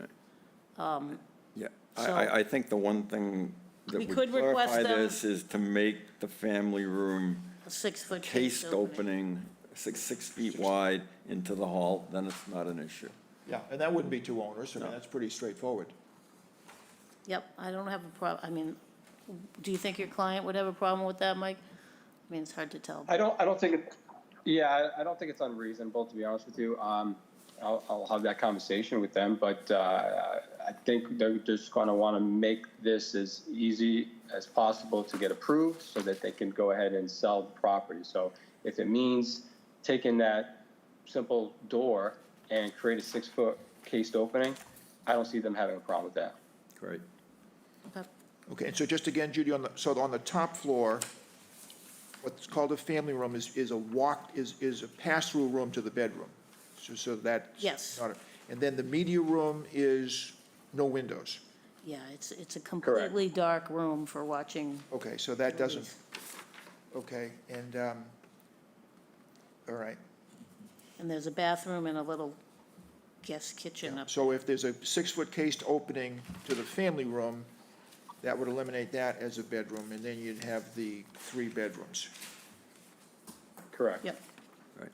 Yeah, So- I think the one thing that We would could request clarify them- this is to make the family room A 6-foot cased opening, 6 feet wide into the hall, then it's not an issue. Yeah, and that wouldn't be too onerous, I mean, that's pretty straightforward. Yep, I don't have a prob, I mean, do you think your client would have a problem with that, Mike? I mean, it's hard to tell. I don't think it, yeah, I don't think it's unreasonable, to be honest with you. I'll have that conversation with them, but I think they're just gonna wanna make this as easy as possible to get approved so that they can go ahead and sell the property. So if it means taking that simple door and create a 6-foot cased opening, I don't see them having a problem with that. Great. Okay. Okay, and so just again, Judy, so on the top floor, what's called a family room is a pass-through room to the bedroom. So that's. Yes. not a- And then the media room is no windows. Yeah, it's a completely dark room for watching. Okay, so that doesn't, okay, and, all right. And there's a bathroom and a little guest kitchen up. So if there's a 6-foot cased opening to the family room, that would eliminate that as a bedroom, and then you'd have the 3 bedrooms. Correct. Yep. Right.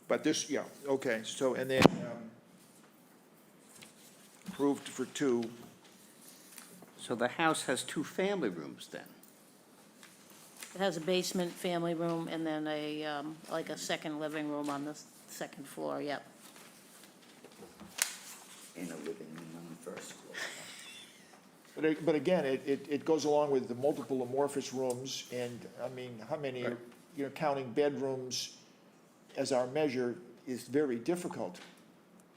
But this, yeah, okay, so, and then, approved for 2, So the house has 2 family rooms then? It has a basement family room and then like a second living room on the second floor, yep. And a living room on the first floor. but again, it goes along with the multiple amorphous rooms, and, I mean, how many, counting bedrooms as our measure is very difficult.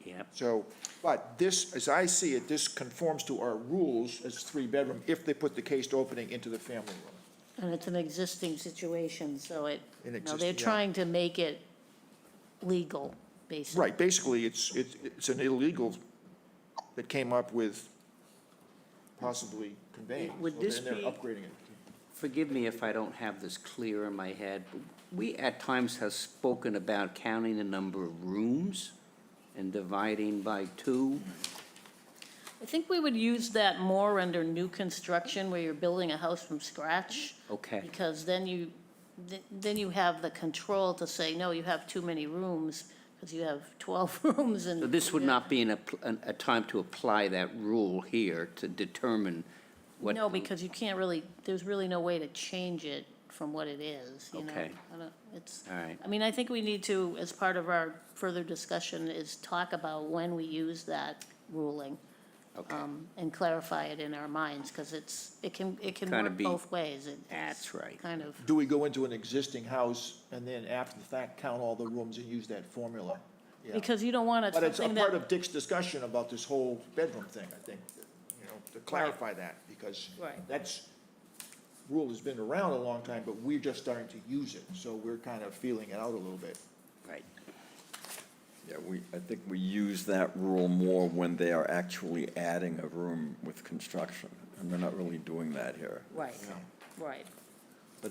Yep. So, but this, as I see it, this conforms to our rules as 3-bedroom if they put the cased opening into the family room. And it's an existing situation, so An they're existing, yeah. trying to make it legal, basically. Right, basically, it's an illegal that came up with possibly conveying. Would so this then they're be- upgrading it. Forgive me if I don't have this clear in my head, but we at times have spoken about counting the number of rooms and dividing by 2. I think we would use that more under new construction where you're building a house from scratch. Okay. Because then you have the control to say, no, you have too many rooms, because you have 12 rooms and. So this would not be a time to apply that rule here to determine what. No, because you can't really, there's really no way to change it from what it is, you know? Okay. It's. All right. I mean, I think we need to, as part of our further discussion, is talk about when we use that ruling. Okay. And clarify it in our minds, because it can Kinda work be- both ways. That's right. Kind of, Do we go into an existing house and then after the fact count all the rooms and use that formula? Yeah. because you don't want But it's a something part that, of Dick's discussion about this whole bedroom thing, I think, to clarify that, because Right. rule has been around a long time, but we're just starting to use it, so we're kind of feeling it out a little bit. Right. Yeah, I think we use that rule more when they are actually adding a room with construction, and they're not really doing that here. right, right. But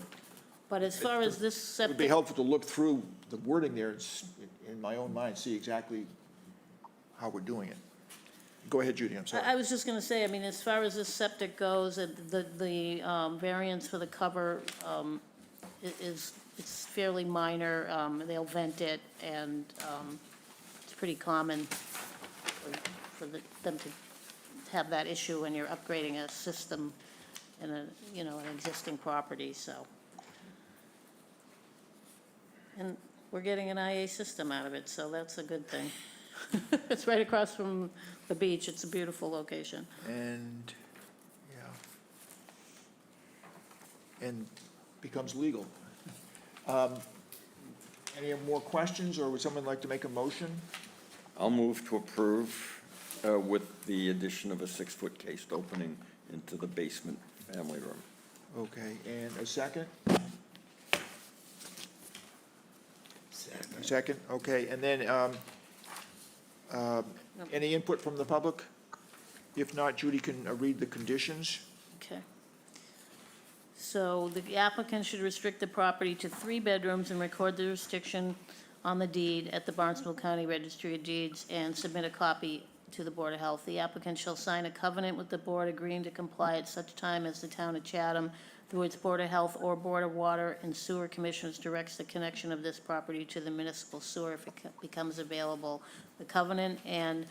But as far as this It would be septic, helpful to look through the wording there and in my own mind, see exactly how we're doing it. Go ahead, Judy, I'm sorry. I was just gonna say, I mean, as far as this septic goes, the variance for the cover it's fairly minor. They'll vent it, and it's pretty common for them to have that issue when you're upgrading a system in an existing property, so. And we're getting an IA system out of it, so that's a good thing. It's right across from the beach. It's a beautiful location. And, yeah. And becomes legal. Any more questions, or would someone like to make a motion? I'll move to approve with the addition of a 6-foot cased opening into the basement family room. Okay, and a second? Second, okay, and then, any input from the public? If not, Judy can read the conditions. Okay. So the applicant should restrict the property to 3 bedrooms and record the restriction on the deed at the Barnstable County Registry of Deeds and submit a copy to the Board of Health. The applicant shall sign a covenant with the board agreeing to comply at such time as the town of Chatham, through its Board of Health or Board of Water and Sewer Commissioners, directs the connection of this property to the municipal sewer if it becomes available. The covenant and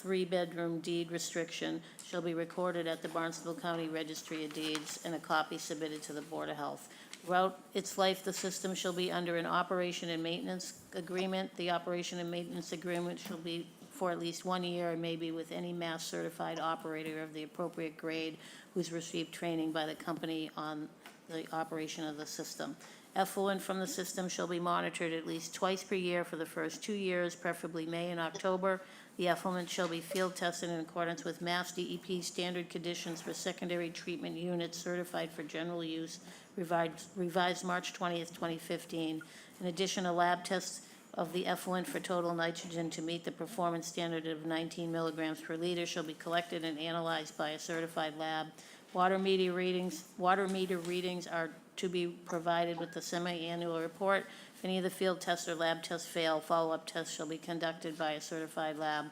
3-bedroom deed restriction shall be recorded at the Barnstable County Registry of Deeds and a copy submitted to the Board of Health. Throughout its life, the system shall be under an operation and maintenance agreement. The operation and maintenance agreement shall be for at least 1 year and may be with any mass certified operator of the appropriate grade who's received training by the company on the operation of the system. Effluent from the system shall be monitored at least twice per year for the first 2 years, preferably May and October. The effluent shall be field tested in accordance with Mass DEP standard conditions for secondary treatment units certified for general use, revised March 20th, 2015. In addition, a lab test of the effluent for total nitrogen to meet the performance standard of 19 milligrams per liter shall be collected and analyzed by a certified lab. Water meter readings are to be provided with the semi-annual report. If any of the field tests or lab tests fail, follow-up tests shall be conducted by a certified lab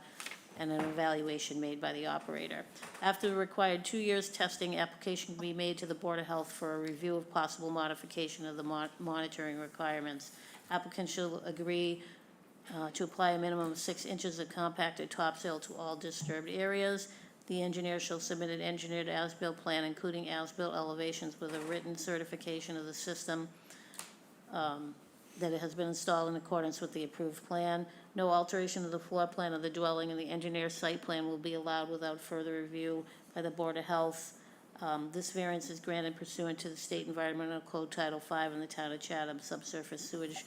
and an evaluation made by the operator. After the required 2 years testing, application can be made to the Board of Health for a review of possible modification of the monitoring requirements. Applicant shall agree to apply a minimum of 6 inches of compacted topsoil to all disturbed areas. The engineer shall submit an engineered as-built plan, including as-built elevations with a written certification of the system that it has been installed in accordance with the approved plan. No alteration of the floor plan of the dwelling and the engineer's site plan will be allowed without further review by the Board of Health. This variance is granted pursuant to the State Environmental Code Title V and the Town of Chatham Subsurface Sewage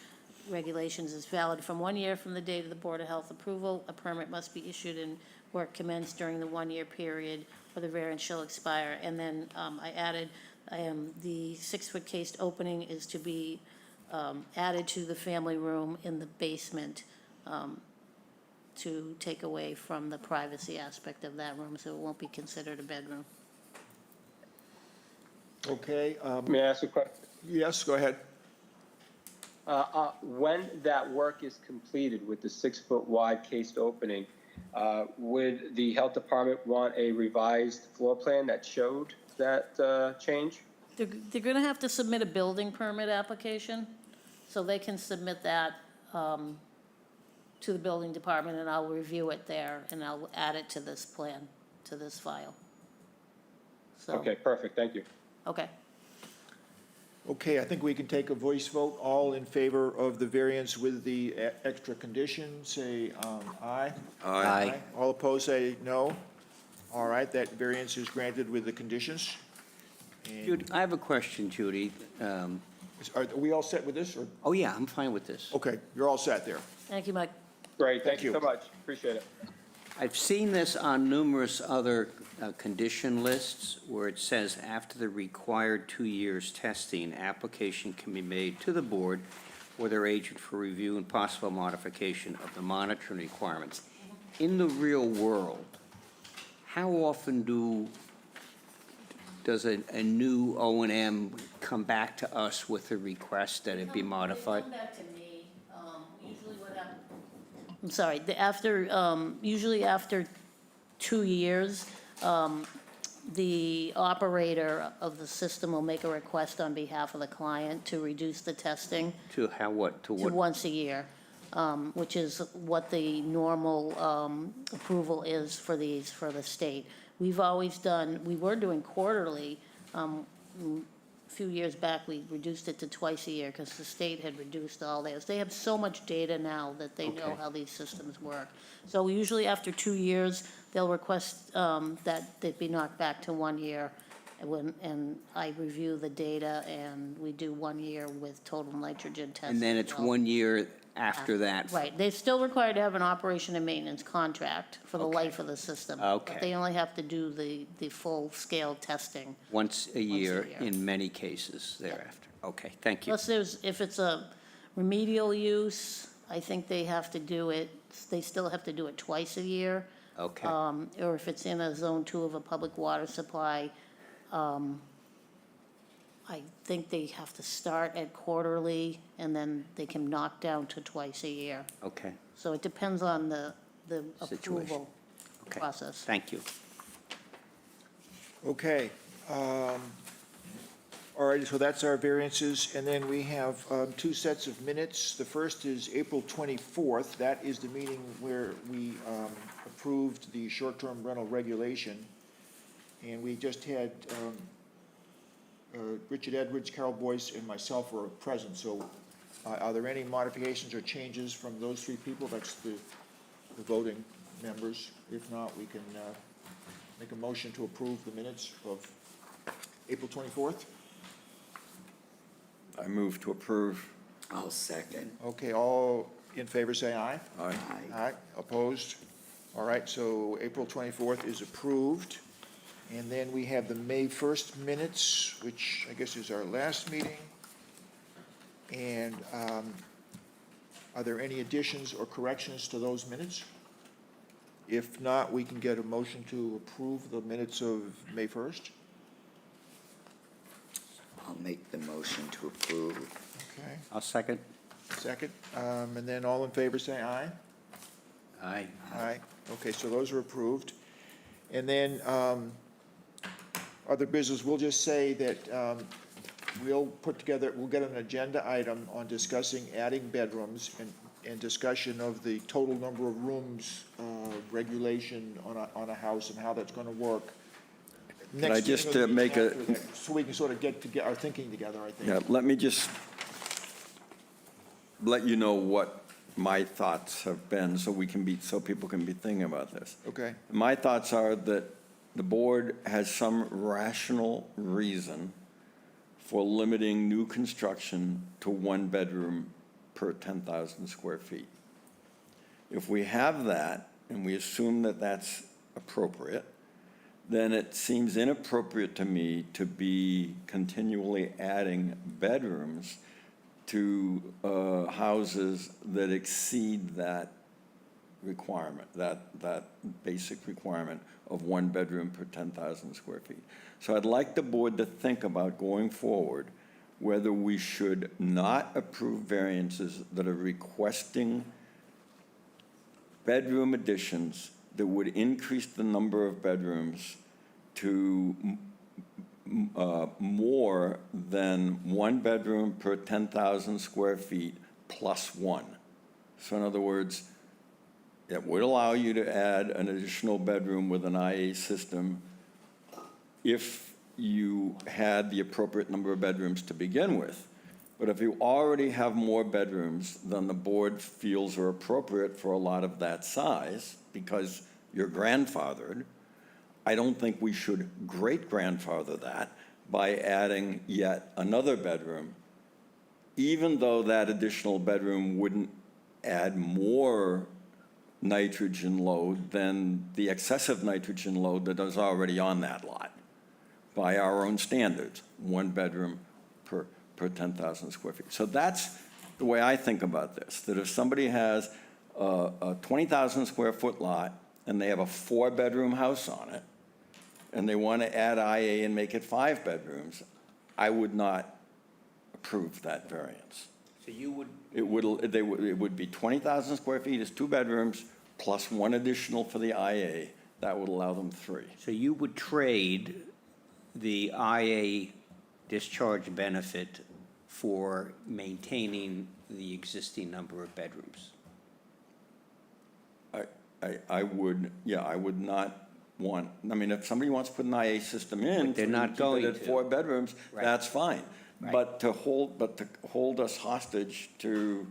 Regulations is valid from 1 year from the date of the Board of Health approval. A permit must be issued and work commenced during the 1-year period, or the variance shall expire. And then I added the 6-foot cased opening is to be added to the family room in the basement to take away from the privacy aspect of that room, so it won't be considered a bedroom. Okay, May I ask a question? yes, go ahead. When that work is completed with the 6-foot wide cased opening, would the health department want a revised floor plan that showed that change? They're gonna have to submit a building permit application, so they can submit that to the building department, and I'll review it there, and I'll add it to this plan, to this file. So, Okay, perfect, thank you. okay. Okay, I think we can take a voice vote. All in favor of the variance with the extra condition, say aye. Aye. All opposed, say no. All right, that variance is granted with the conditions. And Judy, I have a question, Judy. are we all set with this, or? Oh, yeah, I'm fine with this. Okay, you're all set there. Thank you, Mike. Great, thank you Thank so you. much, appreciate it. I've seen this on numerous other condition lists where it says after the required 2 years testing, application can be made to the board or their agent for review and possible modification of the monitoring requirements. In the real world, how often does a new O&M come back to us with a request that it be modified? They come back to me, usually what happens. I'm sorry, usually after 2 years, the operator of the system will make a request on behalf of the client to reduce the testing To how, what, to to what? once a year, which is what the normal approval is for these, for the state. We've always done, we were doing quarterly. A few years back, we reduced it to twice a year because the state had reduced all theirs. They have so much data now that they know Okay. how these systems work. So usually after 2 years, they'll request that they be knocked back to 1 year. And I review the data, and we do 1 year with total nitrogen testing. And then it's as well. 1 year after that. Right, they're still required to have an operation and maintenance contract for the Okay. life of the system. Okay. But they only have to do the full-scale testing. Once a year year. in many cases thereafter. Okay, thank you. Plus, if it's a remedial use, I think they have to do it, they still have to do it twice a year. Okay, Or if it's in a zone 2 of a public water supply, I think they have to start at quarterly, and then they can knock down to twice a year. okay, So it depends on the Situation. approval okay. process. Thank you. Okay. All right, so that's our variances, and then we have two sets of minutes. The first is April 24th. That is the meeting where we approved the short-term rental regulation. And we just had Richard Edwards, Carol Boyce, and myself were present. So are there any modifications or changes from those three people? That's the voting members. If not, we can make a motion to approve the minutes of April 24th. I move to approve. I'll second. Okay, all in favor say aye. Aye. Aye, opposed? All right, so April 24th is approved. And then we have the May 1st minutes, which I guess is our last meeting. And are there any additions or corrections to those minutes? If not, we can get a motion to approve the minutes of May 1st. I'll make the motion to approve. Okay, I'll second. second. And then all in favor say aye. Aye. Aye. Okay, so those are approved. And then, other business, we'll just say that we'll get an agenda item on discussing adding bedrooms and discussion of the total number of rooms regulation on a house and how that's gonna work. Can I just make a, So we can sort of get our thinking together, I think. yeah, let me just let you know what my thoughts have been so people can be thinking about this. Okay, My thoughts are that the board has some rational reason for limiting new construction to one bedroom per 10,000 square feet. If we have that, and we assume that that's appropriate, then it seems inappropriate to me to be continually adding bedrooms to houses that exceed that requirement, that basic requirement of one bedroom per 10,000 square feet. So I'd like the board to think about going forward whether we should not approve variances that are requesting bedroom additions that would increase the number of bedrooms to more than one bedroom per 10,000 square feet plus one. So in other words, it would allow you to add an additional bedroom with an IA system if you had the appropriate number of bedrooms to begin with. But if you already have more bedrooms than the board feels are appropriate for a lot of that size, because you're grandfathered, I don't think we should great-grandfather that by adding yet another bedroom, even though that additional bedroom wouldn't add more nitrogen load than the excessive nitrogen load that is already on that lot by our own standards, one bedroom per 10,000 square feet. So that's the way I think about this, that if somebody has a 20,000 square foot lot and they have a 4-bedroom house on it, and they want to add IA and make it 5 bedrooms, I would not approve that variance. So you would, It would be 20,000 square feet as 2 bedrooms plus one additional for the IA. That would allow them 3. so you would trade the IA discharge benefit for maintaining the existing number of bedrooms? I would, yeah, I would not want, I mean, if somebody wants to put an IA system in, But they're to not keep going it at to. 4 bedrooms, Right. that's fine. Right. But to hold us hostage to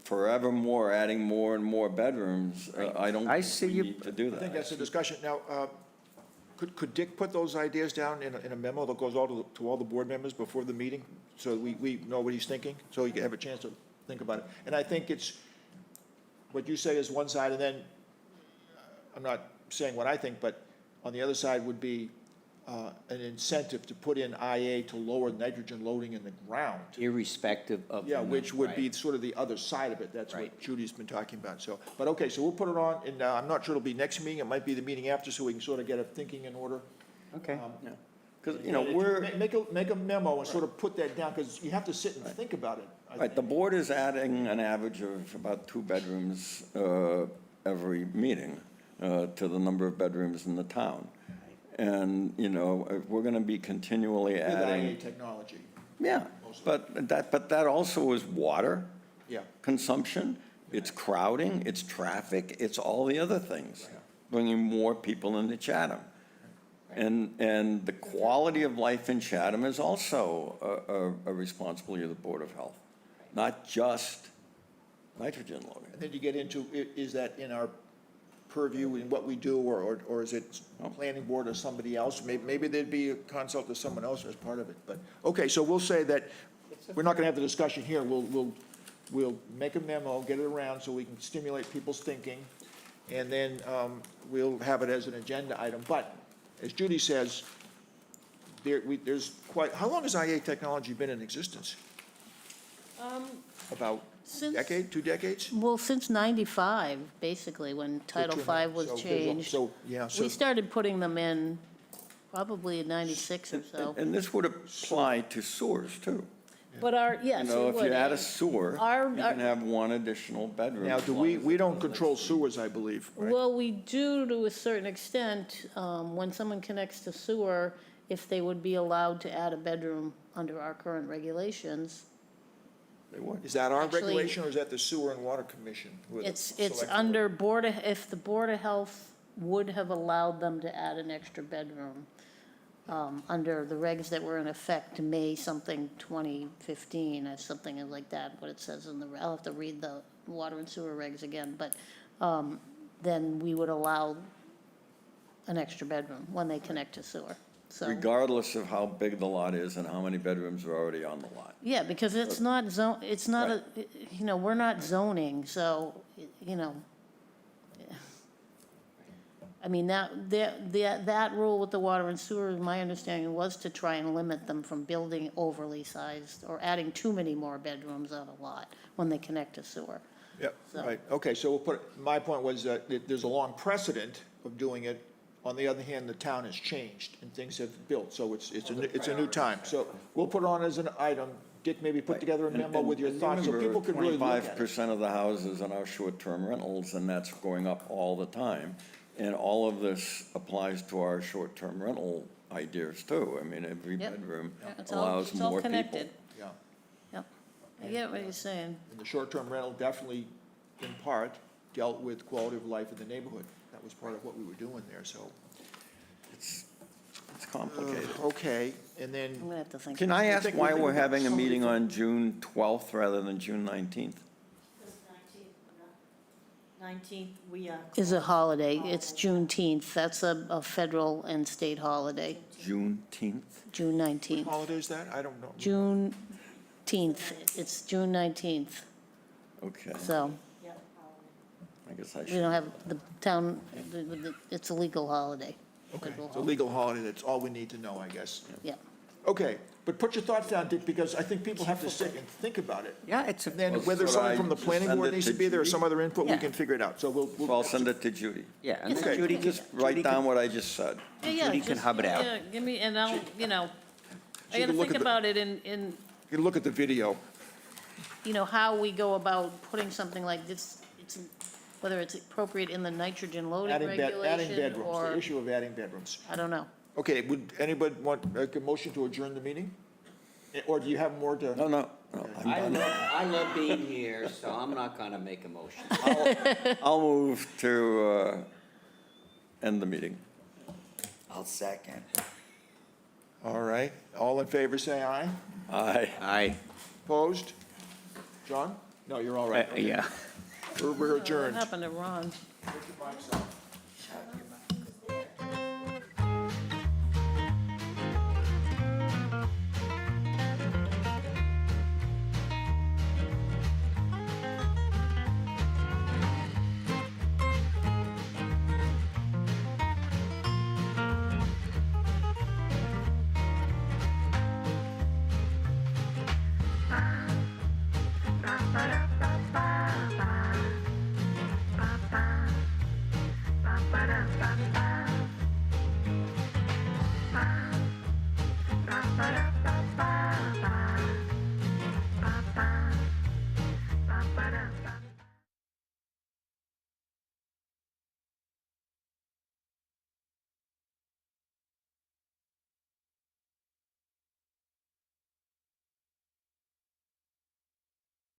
forevermore adding more and more bedrooms, I don't I see think we you- need to do I think that. that's a discussion. Now, could Dick put those ideas down in a memo that goes all to all the board members before the meeting? So we know what he's thinking, so you can have a chance to think about it. And I think it's, what you say is one side, and then, I'm not saying what I think, but on the other side would be an incentive to put in IA to lower nitrogen loading in the ground. Irrespective of. Yeah, the which would be right. sort of the other side of it, that's what Right. Judy's been talking about, so. But okay, so we'll put it on, and I'm not sure it'll be next meeting, it might be the meeting after, so we can sort of get a thinking in order. Okay. Because, Yeah, if you make a memo and sort of put that down, because you have to sit and think about it. I Right, the think. board is adding an average of about 2 bedrooms every meeting to the number of bedrooms in the town. And, you know, if we're gonna be continually With adding. IA technology, Yeah, but that also is water yeah. consumption, it's crowding, it's traffic, it's all the other things, bringing more people into Chatham. And the quality of life in Chatham is also a responsibility of the Board of Health, not just nitrogen loading. And then you get into, is that in our purview in what we do, or is it planning board or somebody else? Maybe there'd be a consult to someone else as part of it, but, okay, so we'll say that, we're not gonna have the discussion here, we'll make a memo, get it around so we can stimulate people's thinking, and then, we'll have it as an agenda item, but, as Judy says, there's quite, how long has IA technology been in existence? About Since- decade, 2 decades? Well, since 95, basically, when Title So V was so there's a- changed. So, yeah, so. We started putting them in probably in 96 or so. And this would apply to sewers too. But our, You yes, know, it if would. you add a sewer, you Our- can have one additional bedroom. Now, as long as we it's don't on the control next- sewers, I believe, right? Well, we do to a certain extent, when someone connects to sewer, if they would be allowed to add a bedroom under our current regulations. They would. Is that our Actually- regulation, or is that the Sewer and Water Commission? with the It's select board? under if the Board of Health would have allowed them to add an extra bedroom, under the regs that were in effect May something 2015, or something like that, what it says in the, I'll have to read the water and sewer regs again, but, then we would allow an extra bedroom when they connect to sewer, so. Regardless of how big the lot is and how many bedrooms are already on the lot. Yeah, because it's not it's not a, you know, we're not zoning, so, you know. I mean, that rule with the water and sewer, my understanding was to try and limit them from building overly sized or adding too many more bedrooms on a lot when they connect to sewer. Yep, So- right, okay, so we'll put, my point was that there's a long precedent of doing it. On the other hand, the town has changed and things have built, so it's a new time. So we'll put it on as an item. Dick, maybe put together a memo with your thoughts, so people can really look at it. 25% of the houses are now short-term rentals, and that's going up all the time. And all of this applies to our short-term rental ideas too. I mean, every Yep. bedroom Yeah, it's all- allows it's all more people. connected. Yeah, Yep, I get what you're saying. and the short-term rental definitely, in part, dealt with quality of life in the neighborhood. That was part of what we were doing there, so. It's complicated. Okay, and I'm then, gonna have to think. Can I ask think why we we're can- having a meeting on June 12th rather than June 19th? 19th, we, Is a holiday, it's Juneteenth, that's a federal and state holiday, Juneteenth? June 19th. holiday is that? I don't know. Juneteenth, it's June 19th, Okay, so yeah, I guess I we should. don't have, the town, it's a legal holiday. Okay, Legal it's a legal holiday, that's all we need to know, I guess. Yeah, Okay, but put your thoughts down, Dick, because I think people have to sit and think about it. Yeah, it's a, And then Well, whether should someone I from the just planning send board it needs to to be there or some Judy? other input, we Yeah. can figure it out, so we'll. So I'll send it to Judy. yeah, and Okay. then Judy Just can, write down what I just said. yeah, Judy can just- hub it out. yeah, give me, and I'll, you know, I She gotta can look think at the- about it in, You can look at the video. you know, how we go about putting something like this, it's, whether it's appropriate in the nitrogen loading Adding regulation, bedrooms, the or, issue of adding bedrooms. I don't know. Okay, would anybody want a motion to adjourn the meeting? Or do you have more to? No, I'm done. I love being here, so I'm not gonna make a motion. I'll move to end the meeting. I'll second. All right, all in favor, say aye. Aye. Aye. Opposed? John? No, you're all right. Yeah. We're What adjourned. happened to Ron? Shut your